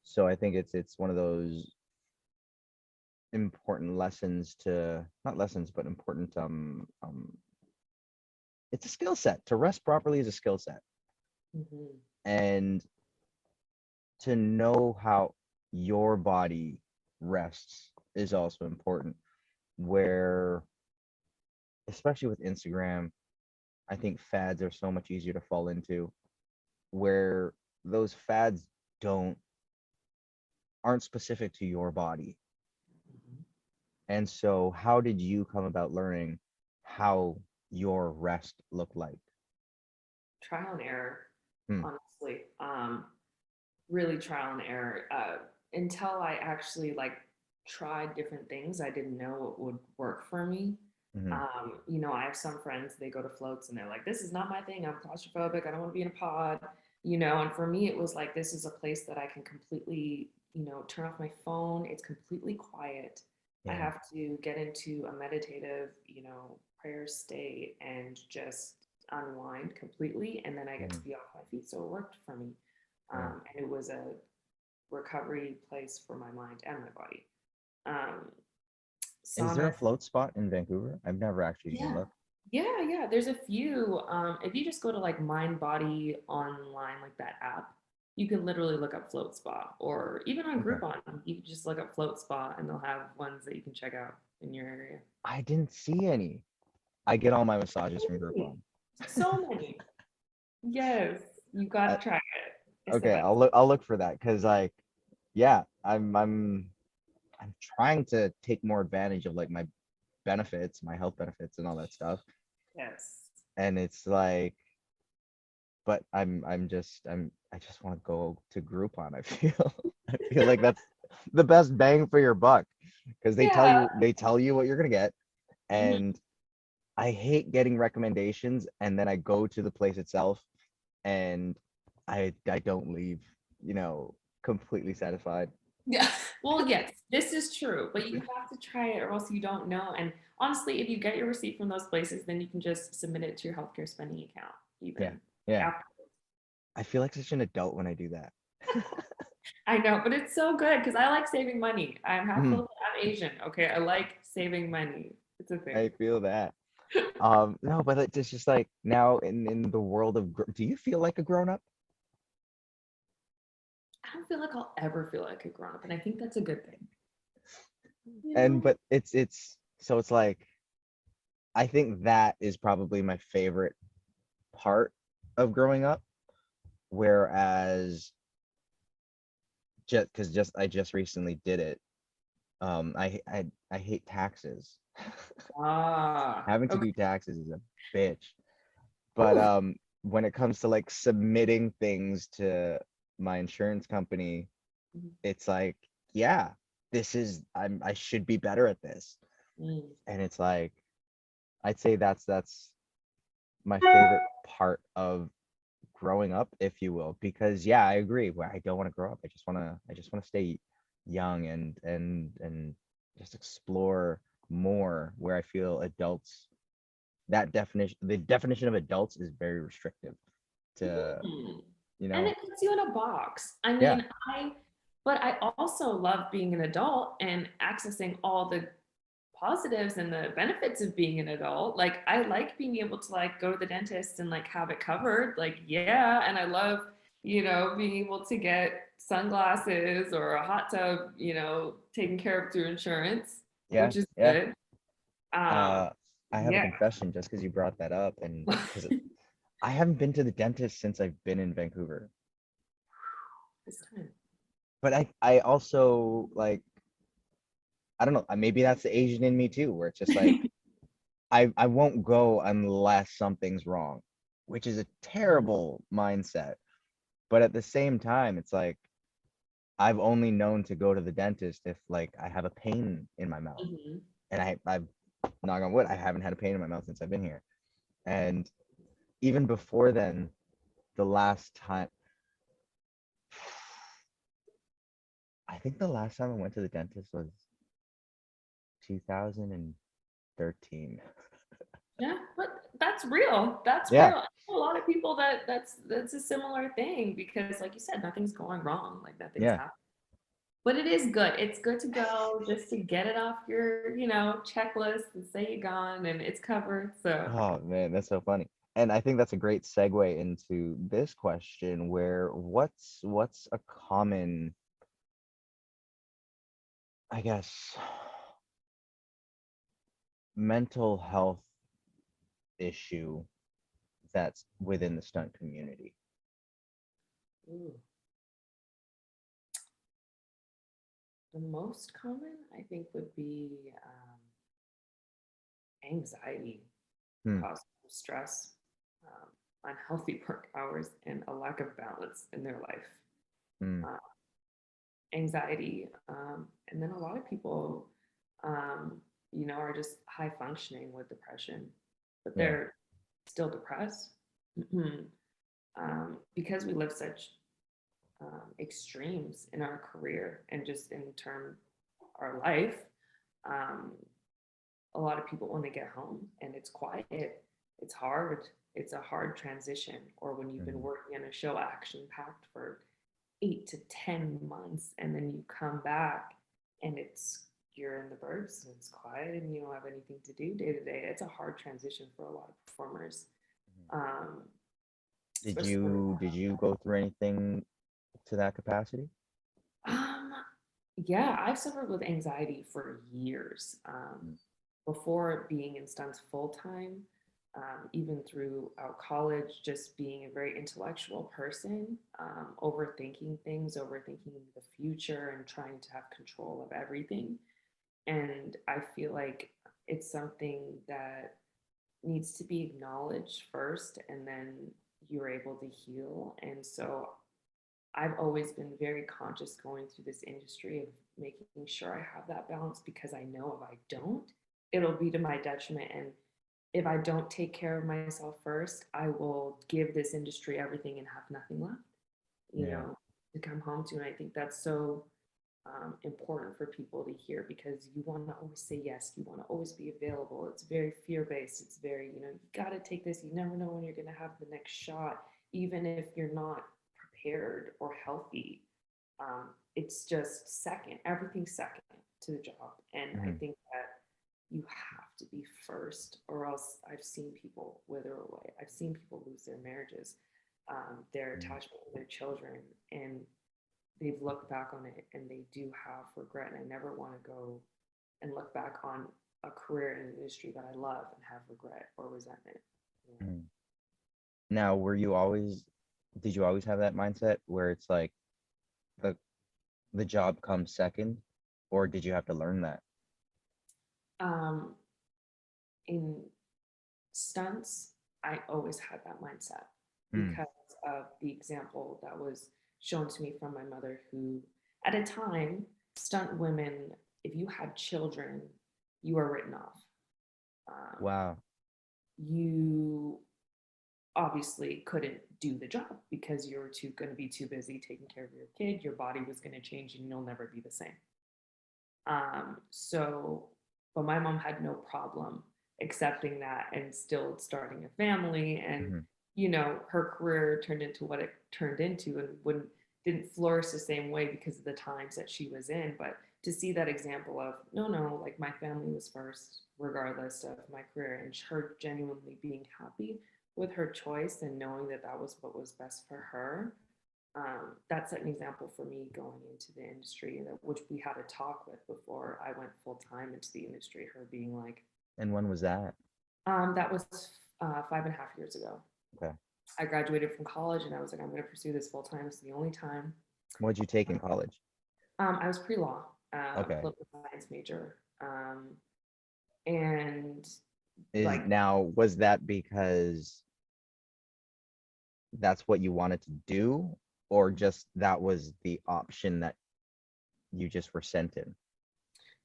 So I think it's one of those important lessons to not lessons but important it's a skill set. To rest properly is a skill set. Mm-hmm. And to know how your body rests is also important. Where especially with Instagram, I think fads are so much easier to fall into, where those fads don't aren't specific to your body. Mm-hmm. And so how did you come about learning how your rest looked like? Trial and error, Hmm. honestly. Really trial and error. Until I actually like tried different things, I didn't know what would work for me. Hmm. I have some friends, they go to floats and they're like, this is not my thing. I'm claustrophobic. I don't want to be in a pod, and for me, it was like, this is a place that I can completely, turn off my phone. It's completely quiet. I Yeah. have to get into a meditative, prayer state and just unwind completely. And then I get to Hmm. be off my feet. So it worked for me. Yeah. And it was a recovery place for my mind and my body. Um, Is there a Saunas. float spot in Vancouver? I've never actually even Yeah. looked. Yeah. There's a few. If you just go to like Mind Body online, like that app, you can literally look up Float Spa, or even on Okay. Groupon, you can just look up Float Spa and they'll have ones that you can check out in your area. I didn't see any. I get all my massages from Really? Groupon. So many. Yes, you got I, to try it. It's the okay, best. I'll look for that because like yeah, I'm trying to take more advantage of like my benefits, my health benefits and all that stuff. Yes. And it's like but I just want to go to Groupon. I feel I feel like that's the best bang for your buck because Yeah. they tell you what you're gonna get. Mhm. And I hate getting recommendations and then I go to the place itself and I don't leave, you know, completely satisfied. Yeah. Well, yes, this is true, but you have to try it or else you don't know. And honestly, if you get your receipt from those places, then you can just submit it to your healthcare spending account, Yeah. even Yeah. after. I feel like such an adult when I do that. I know, but it's so good because I like saving money. I'm half Mhm. Filipino, I'm Asian. Okay, I like saving money. It's a thing. I feel that. No, but it's just like now in the world of do you feel like a grown up? I don't feel like I'll ever feel like a grown up, and I think that's a good thing. You And know? but it's so it's like I think that is probably my favorite part of growing up. Whereas just I just recently did it. I hate taxes. Having to Okay. do taxes is a bitch. But Ooh. when it comes to like submitting things to my insurance company, it's like, yeah, I should be better at this. Mm. And it's like I'd say that's my favorite part of growing up, if you will, because yeah, I agree. Where I don't want to grow up. I just want to stay young and just explore more where I feel adults the definition of adults is very restrictive to, Mhm. you And know. it puts you in a box. I Yeah, mean, but I also love being an adult and accessing all the positives and the benefits of being an adult. Like I like being able to like go to the dentist and like have it covered. Like, yeah. And I love, being able to get sunglasses or a hot tub, taken care of through insurance, yeah, which is yeah. good. Um, Uh, I have a yeah. confession just because you brought that up, and because I haven't been to the dentist since I've been in Vancouver. This time. But I also like, I don't know, maybe that's the Asian in me too, where it's just like I won't go unless something's wrong, which is a terrible mindset. But at the same time, it's like I've only known to go to the dentist if like I have a pain in my mouth. Mhm. And I've knock on wood, I haven't had a pain in my mouth since I've been here. And even before then, the last time I think the last time I went to the dentist was 2013. Yeah, but that's real. That's Yeah, real. I know a lot of people that's a similar thing because, like you said, nothing's going wrong. Like nothing's yeah. happening. But it is good. It's good to go just to get it off your, checklist and say you're gone and it's covered. So, Oh man, that's so funny. And I think that's a great segue into this question where what's a common, I guess, mental health issue that's within the stunt community? ooh, the most common I think would be anxiety, Hmm. caused from stress, unhealthy work hours, and a lack of balance in their life. Hmm. Uh, Anxiety, and then a lot of people, are just high functioning with depression, but Yeah. they're still depressed because we live such extremes in our career and just in term our life. Um, a lot of people when they get home and it's quiet, it's hard. It's a hard transition. Or when you've been Hmm. working on a show action packed for 8 to 10 months and then you come back and you're in the burbs and it's quiet and you don't have anything to do day to day. It's a hard transition for a lot of performers, um, Did especially when you go through anything to that capacity? um, yeah, I've suffered with anxiety for years. Before being in stunts full time, even throughout college, just being a very intellectual person, overthinking things, overthinking the future, and trying to have control of everything. And I feel like it's something that needs to be acknowledged first, and then you're able to heal. And so I've always been very conscious going through this industry of making sure I have that balance because I know if I don't, it'll be to my detriment. And if I don't take care of myself first, I will give this industry everything and have nothing left, Yeah. to come home to. And I think that's so important for people to hear because you want to always say yes, you want to always be available. It's very fear based. It's very, you got to take this. You never know when you're going to have the next shot, even if you're not prepared or healthy. It's just second, everything's second to the job. And I Hmm. think that you have to be first, or else I've seen people wither away. I've seen people lose their marriages, their attachment with their children, and they've looked back on it and they do have regret. And I never want to go and look back on a career in an industry that I love and have regret or resentment. Yeah. Hmm. Now, did you always have that mindset where it's like the the job comes second, or did you have to learn that? Um, in stunts, I always had that mindset Hmm. because of the example that was shown to me from my mother, who, at a time, stunt women, if you had children, you were written off. Um, Wow. you obviously couldn't do the job because you're too going to be too busy taking care of your kid. Your body was going to change and you'll never be the same. So, but my mom had no problem. accepting that and still starting a family. And, Hmm. her career turned into what it turned into and wouldn't didn't flourish the same way because of the times that she was in. But to see that example of no, like my family was first, regardless of my career, and her genuinely being happy with her choice and knowing that that was what was best for her, that set an example for me going into the industry, which we had a talk with before I went full time into the industry. Her being like, And when was that? that was 5.5 years ago. Okay. I graduated from college and I was like, I'm going to pursue this full time. It's the only time. What'd you take in college? I was pre law, Okay. political science major. And Is like, now was that because that's what you wanted to do, or just that was the option that you just were sent in?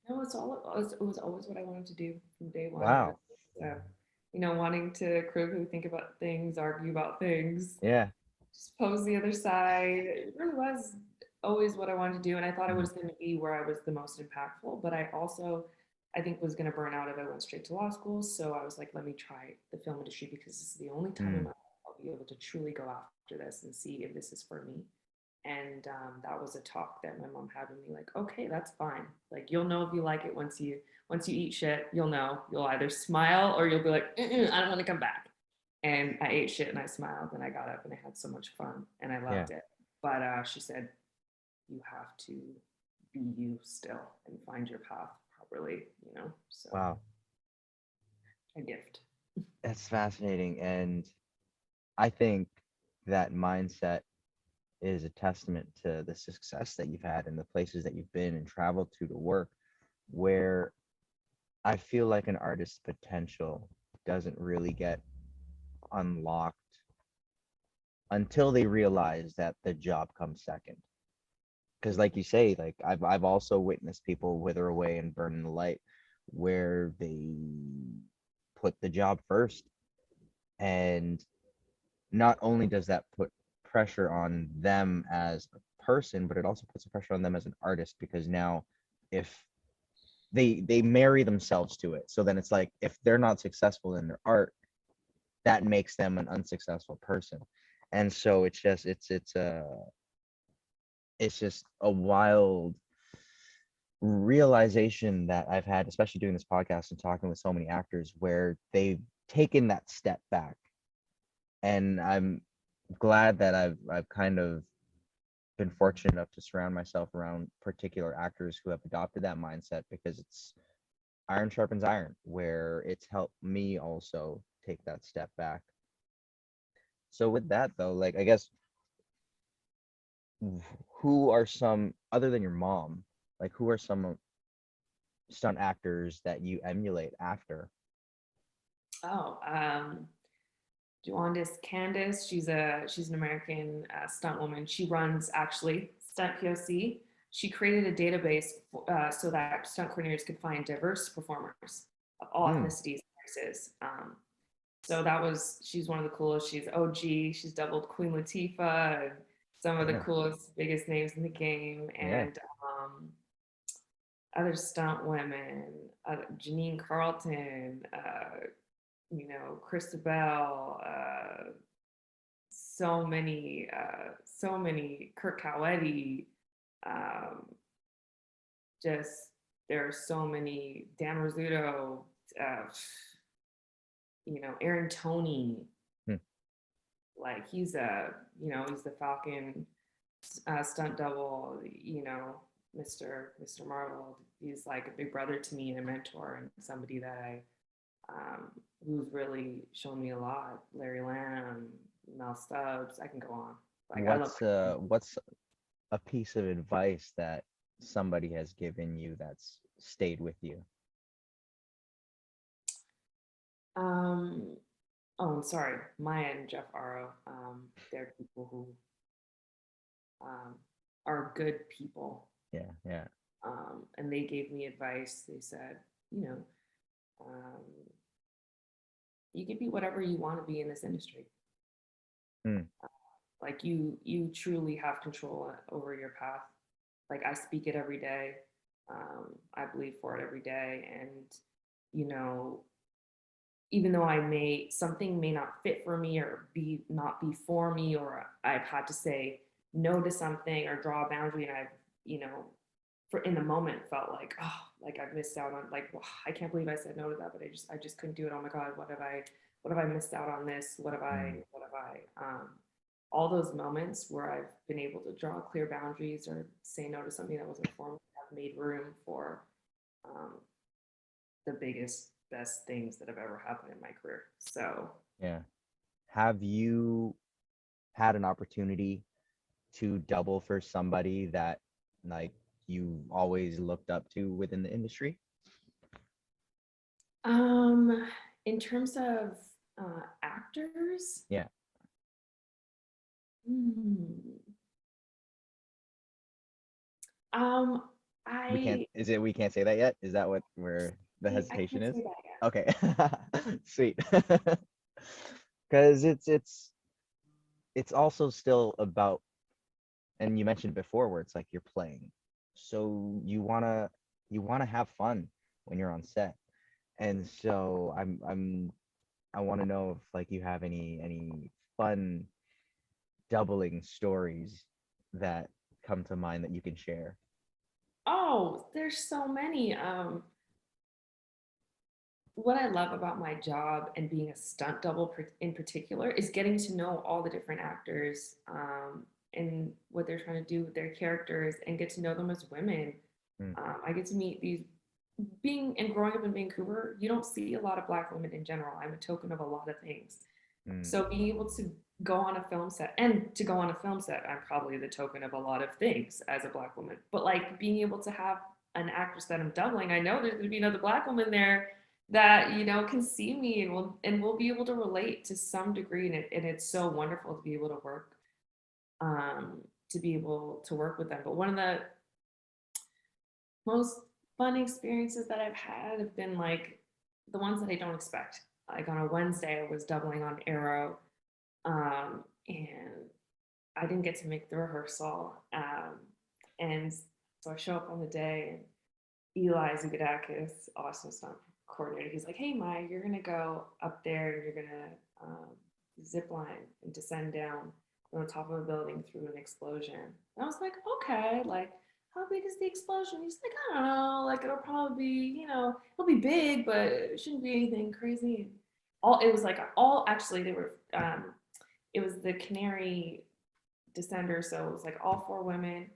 no, it was always what I wanted to do from day one. It was, Wow. uh, wanting to critically think about things, argue about things, Yeah. just pose the other side. It really was always what I wanted to do. And I thought it Mhm. was going to be where I was the most impactful, but I also, I think, was going to burn out if I went straight to law school. So I was like, let me try the film industry because this is the only time in Mm. my life I'll be able to truly go after this and see if this is for me. And that was a talk that my mom had with me, like, okay, that's fine, like you'll know if you like it once you eat shit. You'll know, you'll either smile or you'll be like, I don't want to come back. And I ate shit and I smiled and I got up and I had so much fun and I Yeah. loved it. But she said, you have to be you still and find your path properly, so Wow. a gift. That's fascinating. And I think that mindset is a testament to the success that you've had and the places that you've been and traveled to work, where I feel like an artist's potential doesn't really get unlocked until they realize that the job comes second. Because like you say, like I've also witnessed people wither away and burn in the light where they put the job first. And not only does that put pressure on them as a person, but it also puts a pressure on them as an artist, because now if they marry themselves to it, so then it's like if they're not successful in their art, that makes them an unsuccessful person. And so it's just a wild realization that I've had, especially doing this podcast and talking with so many actors, where they've taken that step back. And I'm glad that I've kind of been fortunate enough to surround myself around particular actors who have adopted that mindset, because it's iron sharpens iron, where it's helped me also take that step back. So with that though, like I guess, who are some, other than your mom, like who are some stunt actors that you emulate after? Oh, Duandis Candace. She's an American stunt woman. She runs actually Stunt POC. She created a database so that stunt coordinators could find diverse performers of all Mm, ethnicities and races. So she's one of the coolest. She's OG. She's doubled Queen Latifah and some of the yeah, coolest, biggest names in the game. yeah, And other stunt women, Janine Carlton, Christabel, so many, Kirk Cowetti, um, just there are so many, Dan Rizzuto, uh, Aaron Toney, hmm, like he's the Falcon stunt double, Mr. Marvel. He's like a big brother to me and a mentor and somebody that who's really shown me a lot. Larry Lamb, Mel Stubbs, I can go on. Like I love. what's a piece of advice that somebody has given you that's stayed with you? Um, oh, I'm sorry, Maya and Jeff Aro. They're people who um, are good people, Yeah, yeah. and they gave me advice. They said, you know, um, you can be whatever you want to be in this industry. Mm, Like you truly have control over your path. Like I speak it every day. I believe for it every day, and you know even though something may not fit for me or be not be for me, or I've had to say no to something or draw a boundary, and I've, you know, for in the moment felt like, oh, like I've missed out on, like, wow, I can't believe I said no to that, but I just couldn't do it. Oh my God, what have I missed out on this? Mm. All those moments where I've been able to draw clear boundaries or say no to something that wasn't for me have made room for um, the biggest, best things that have ever happened in my career. So, Yeah. Have you had an opportunity to double for somebody that like you always looked up to within the industry? um, in terms of actors, Yeah. hmm, um, We can't, I is it we can't say that yet? Is that what where the I hesitation can't is? say that yet. Okay. Sweet. Because it's also still about, and you mentioned before where it's like you're playing. So you wanna have fun when you're on set. And so I want to know if like you have any fun doubling stories that come to mind that you can share. Oh, there's so many. What I love about my job and being a stunt double in particular is getting to know all the different actors, and what they're trying to do with their characters and get to know them as women. Mm, I get to meet these, being and growing up in Vancouver, you don't see a lot of Black women in general. I'm a token of a lot of things. mm, So being able to go on a film set, and to go on a film set, I'm probably the token of a lot of things as a Black woman. But like being able to have an actress that I'm doubling, I know there's going to be another Black woman there that, you know, can see me and will be able to relate to some degree, and it's so wonderful to be able to work, um, to be able to work with them. But one of the most fun experiences that I've had have been like the ones that I don't expect. Like on a Wednesday, I was doubling on Arrow, and I didn't get to make the rehearsal. And so I show up on the day, and Eli Zukadakis, awesome stunt coordinator, he's like, "Hey, Maya, you're gonna go up there and you're gonna zip line and descend down from the top of a building through an explosion." And I was like, "Okay, like how big is the explosion?" He's like, "I don't know, like it'll probably be, you know, it'll be big, but it shouldn't be anything crazy." All it was like all actually they were it was the Canary descender, so it was like all four women.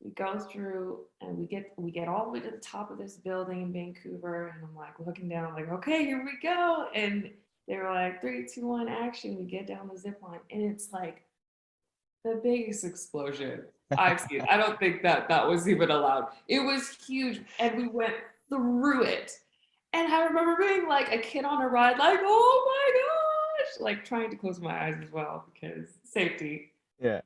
We go through and we get all the way to the top of this building in Vancouver, and I'm like looking down, like, okay, here we go. And they were like, three, two, one, action. We get down the zip line, and it's like the biggest explosion I've seen. I don't think that that was even allowed. It was huge, and we went through it. And I remember being like a kid on a ride, like, oh my gosh, like trying to close my eyes as well because safety. yeah.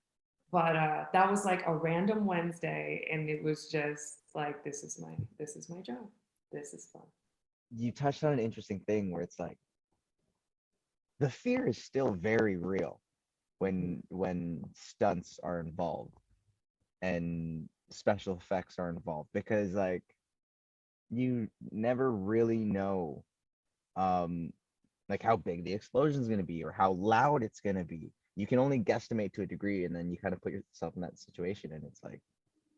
But that was like a random Wednesday, and it was just like, this is my job. This is fun. You touched on an interesting thing where it's like the fear is still very real Mhm. when stunts are involved and special effects are involved because like you never really know um like how big the explosion is going to be or how loud it's going to be. You can only guesstimate to a degree, and then you kind of put yourself in that situation, and it's like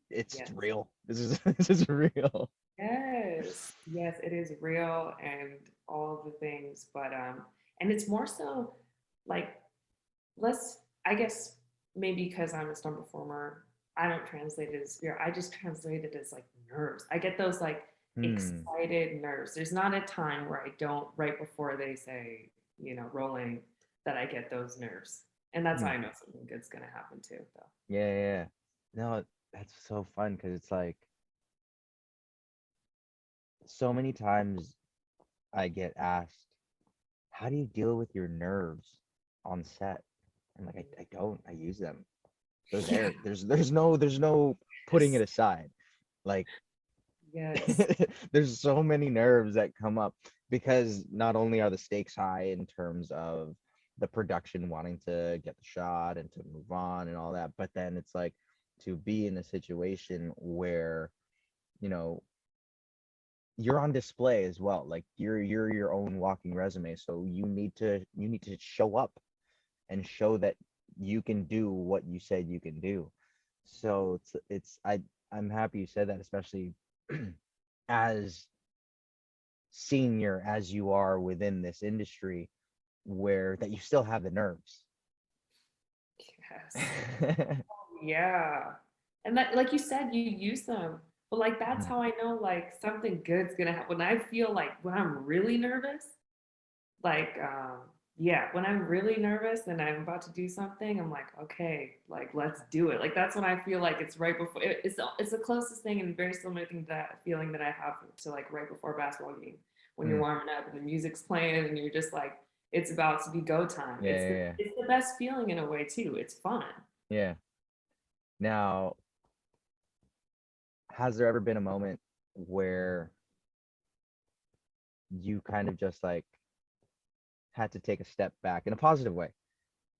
it's Yes. real. This is this is real. Yes. Yes, it is real and all the things, but and it's more so like less, I guess maybe because I'm a stunt performer, I don't translate it as fear. I just translate it as like nerves. I get those like Hmm. excited nerves. There's not a time where I don't, right before they say, you know, rolling, that I get those nerves. And that's how Hmm. I know something good's gonna happen too, though. Yeah, yeah, yeah. No, that's so fun because it's like so many times I get asked, how do you deal with your nerves on set? I'm like, I don't. I use them. They're Yeah. there. There's no putting it Yes. aside. Like Yes. there's so many nerves that come up because not only are the stakes high in terms of the production wanting to get the shot and to move on and all that, but then it's like to be in a situation where, you know, you're on display as well. Like you're your own walking resume. So you need to show up and show that you can do what you said you can do. So I'm happy you said that, especially as senior as you are within this industry, where that you still have the nerves. Yes. Yeah. And that, like you said, you use them. But like that's Mhm. how I know like something good's gonna happen. When I feel like when I'm really nervous, like yeah, when I'm really nervous and I'm about to do something, I'm like, okay, like let's do it. Like that's when I feel like it's right before it's the closest thing and very similar thing to that feeling that I have to like right before a basketball game when you're Mm. warming up and the music's playing and you're just like it's about to be go time. Yeah, yeah, yeah. It's the best feeling in a way too. It's fun. Yeah. Now, has there ever been a moment where you kind of just like had to take a step back in a positive way,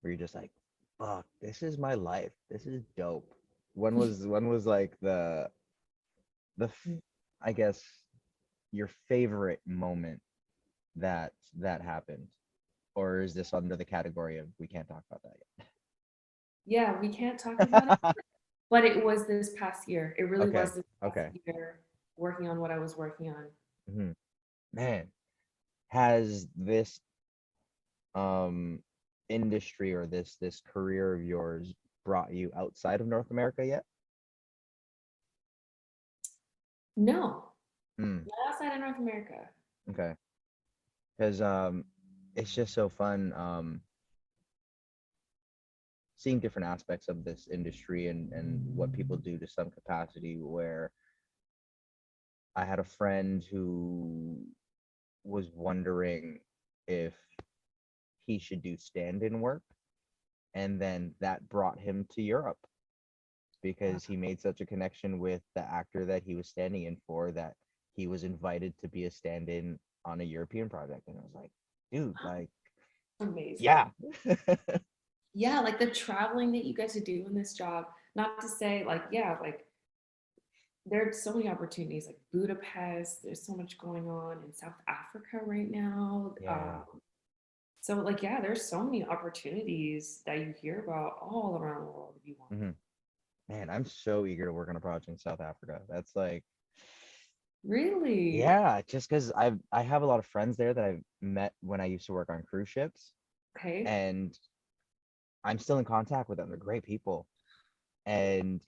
where you're just like, fuck, this is my life. This is dope. When was like I guess your favorite moment that happened? Or is this under the category of we can't talk about that Yeah, we can't talk about it, yet? but it was this past year. It really was Okay. this past Okay. year working on what I was working on. Hmm. Man, has this um industry or this career of yours brought you outside of North America yet? No, Hmm. not outside of North America. Okay. Because it's just so fun seeing different aspects of this industry and what people do to some capacity, where I had a friend who was wondering if he should do stand-in work, and then that brought him to Europe Wow, because he made such a connection with the actor that he was standing in for, that he was invited to be a stand-in on a European project. And I was like, dude, like, amazing. yeah. Yeah, like the traveling that you guys do in this job, not to say like, yeah, like there's so many opportunities like Budapest, there's so much going on in South Africa right now. Yeah. So like, yeah, there's so many opportunities that you hear about all around the world if you want. Hmm. Man, I'm so eager to work on a project in South Africa. That's like, Really? yeah, just because I have a lot of friends there that I've met when I used to work on cruise ships, Okay. and I'm still in contact with them. They're great people. And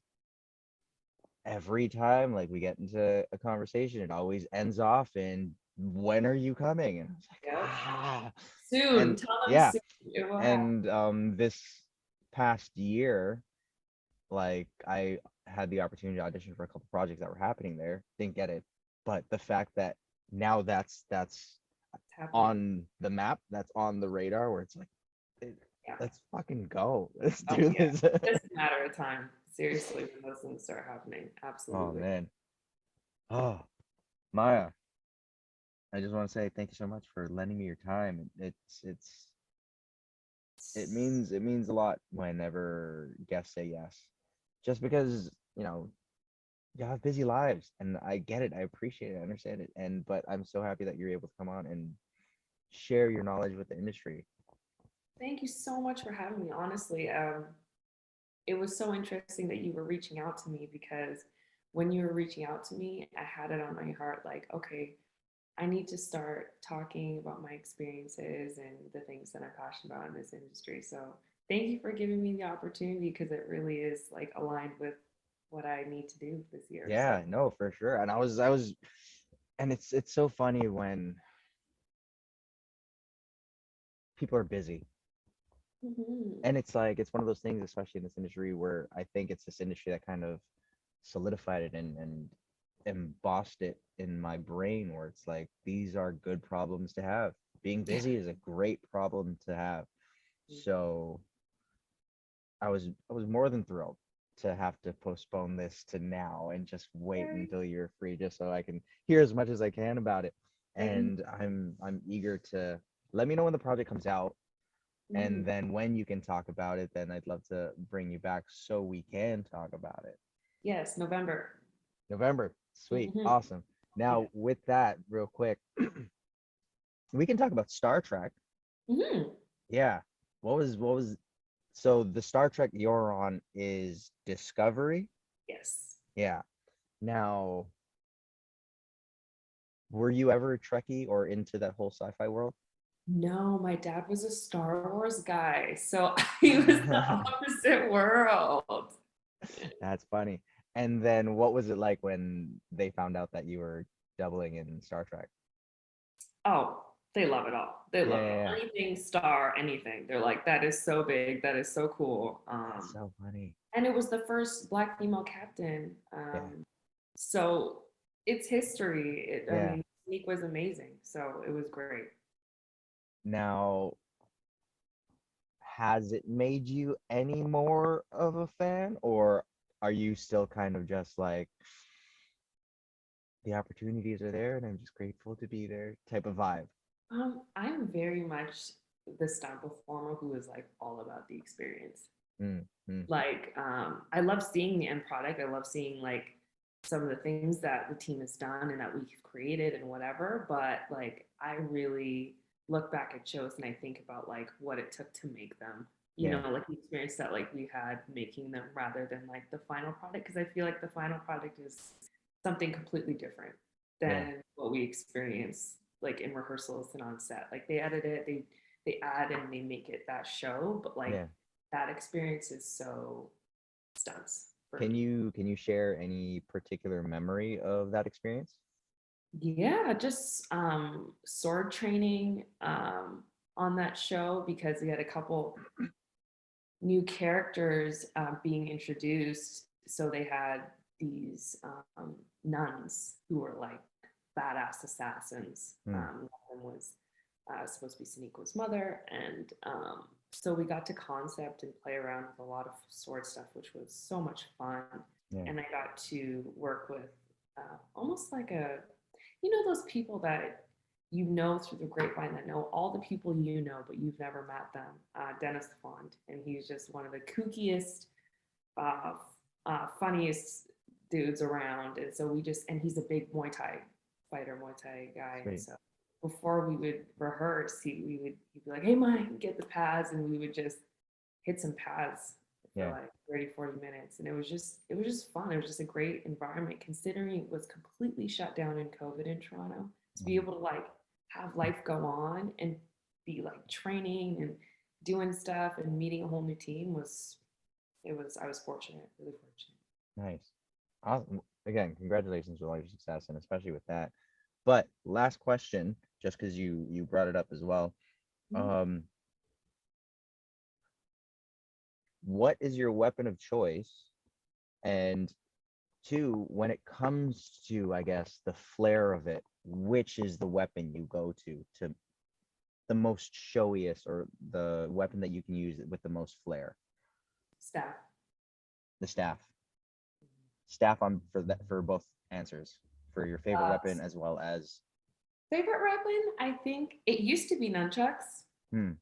every time like we get into a conversation, it always ends off in, when are you coming? And I was like, Yep. ah. Soon. And Tell them yeah, soon. It will happen. and this past year, like I had the opportunity to audition for a couple projects that were happening there, didn't get it. But the fact that now that's It's happening. on the map, that's on the radar, where it's like, Yeah. let's fucking go. Let's Oh do yeah. this. Just a matter of time. Seriously, when those things start happening. Oh Absolutely. man. Oh, Maya, I just want to say thank you so much for lending me your time. It means a lot whenever guests say yes. Just because, you know, you have busy lives, and I get it. I appreciate it. I understand it. But I'm so happy that you're able to come on and share your knowledge with the industry. Thank you so much for having me. Honestly, it was so interesting that you were reaching out to me because when you were reaching out to me, I had it on my heart like, okay, I need to start talking about my experiences and the things that I'm passionate about in this industry. So thank you for giving me the opportunity because it really is like aligned with what I need to do this year. So Yeah, no, for sure. And I was and it's so funny when people are busy. mhm. And it's like it's one of those things, especially in this industry, where I think it's this industry that kind of solidified it and embossed it in my brain, where it's like these are good problems to have. Being Yeah. busy is a great problem to have. So I was more than thrilled to have to postpone this to now and just wait Very until you're free, just so I can hear as much as I can about it. thank And I'm eager to let me know when the project comes out, mhm. and then when you can talk about it, then I'd love to bring you back so we can talk about it. Yes, November. November, sweet, Mhm. awesome. Yeah. Now, with that, real quick, we can talk about Star Trek. Hmm. Yeah. What was so the Star Trek you're on is Discovery? Yes. Yeah. Now, were you ever a Trekkie or into that whole sci-fi world? No, my dad was a Star Wars guy, so I was the opposite world. That's funny. And then what was it like when they found out that you were doubling in Star Trek? Oh, they love it all. They Yeah, love it yeah, all. yeah. Anything star, anything. They're like, that is so big. That is so cool. That's so funny. And it was the first Black female captain. Yeah, So it's history. I yeah. mean, Monique was amazing. So it was great. Now, has it made you any more of a fan, or are you still kind of just like the opportunities are there and I'm just grateful to be there type of vibe? I'm very much the stunt performer who is like all about the experience. Mm, mm, Like, I love seeing the end product. I love seeing like some of the things that the team has done and that we've created and whatever. But like, I really look back at shows and I think about like what it took to make them. You yeah, know, like the experience that like we had making them rather than like the final product. Because I feel like the final product is something completely different yeah, than what we experience like in rehearsals and on set. Like they edit it, they add and they make it that show, but like yeah. that experience is so stunts for Can me. you share any particular memory of that experience? Yeah, just sword training on that show because we had a couple new characters being introduced. So they had these nuns who were like badass assassins. Hmm, One of them was supposed to be Sonequa's mother, and so we got to concept and play around with a lot of sword stuff, which was so much fun. yeah, And I got to work with almost like a, you know, those people that you know through the grapevine that know all the people you know, but you've never met them. Dennis Fond, and he's just one of the kookiest, uh, funniest dudes around. And so we just, and he's a big Muay Thai fighter, Muay Thai guy. And sweet. so before we would rehearse, he'd be like, "Hey, Mike, get the pads," and we would just hit some pads for Yeah. like 30, 40 minutes. And it was just fun. It was just a great environment considering it was completely shut down in COVID in Toronto. To be Mm. able to like have life go on and be like training and doing stuff and meeting a whole new team was, it was, I was fortunate, really fortunate. Nice. Awesome. Again, congratulations with all your success and especially with that. But last question, just because you brought it up as well. Mhm. Um, what is your weapon of choice? And two, when it comes to, I guess, the flair of it, which is the weapon you go to the most showiest or the weapon that you can use with the most flair? Staff. The staff. Staff on for that for both answers for your favorite Uh, weapon as well as Favorite weapon? I think it used to be nunchucks hmm,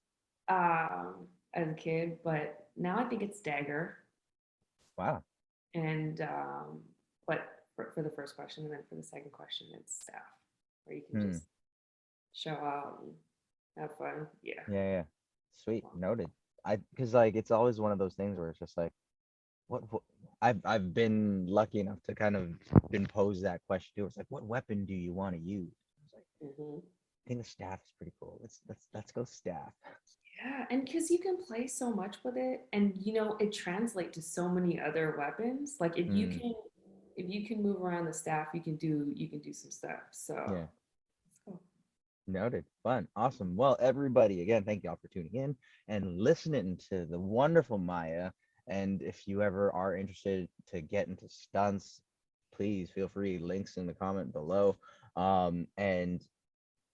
as a kid, but now I think it's dagger. wow. And but for the first question, and then for the second question, it's staff, where you can Hmm. just show out and have fun. Yeah. Yeah, yeah. Sweet. Noted. I because like it's always one of those things where it's just like what I've been lucky enough to kind of been posed that question too. It's like what weapon do you want to use? I was like, Hmm. I think the staff is pretty cool. Let's go staff. Yeah, and because you can play so much with it, and you know it translates to so many other weapons. Like Hmm. if you can move around the staff, you can do some stuff. So Yeah. let's go. Noted. Fun. Awesome. Well, everybody, again, thank y'all for tuning in and listening to the wonderful Maya. And if you ever are interested to get into stunts, please feel free. Links in the comment below. And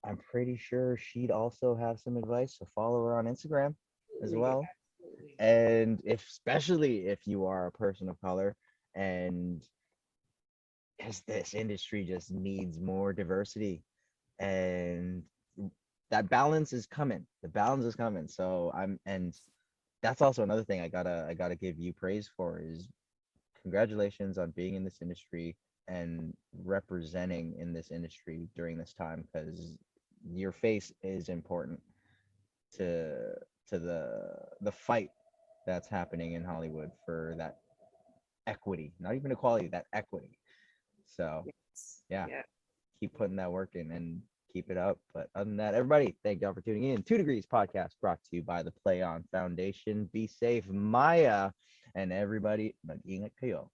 I'm pretty sure she'd also have some advice. So follow her on Instagram as Absolutely, well. absolutely. And if, especially if you are a person of color, and because this industry just needs more diversity and that balance is coming. The balance is coming. So and that's also another thing I gotta give you praise for is congratulations on being in this industry and representing in this industry during this time, because your face is important to the fight that's happening in Hollywood for that equity, not even equality, that equity. So Yes. yeah, Yeah. keep putting that work in and keep it up. But other than that, everybody, thank y'all for tuning in. 2 Degrees podcast brought to you by the Play On Foundation. Be safe, Maya, and everybody. Mag-ingat kayo.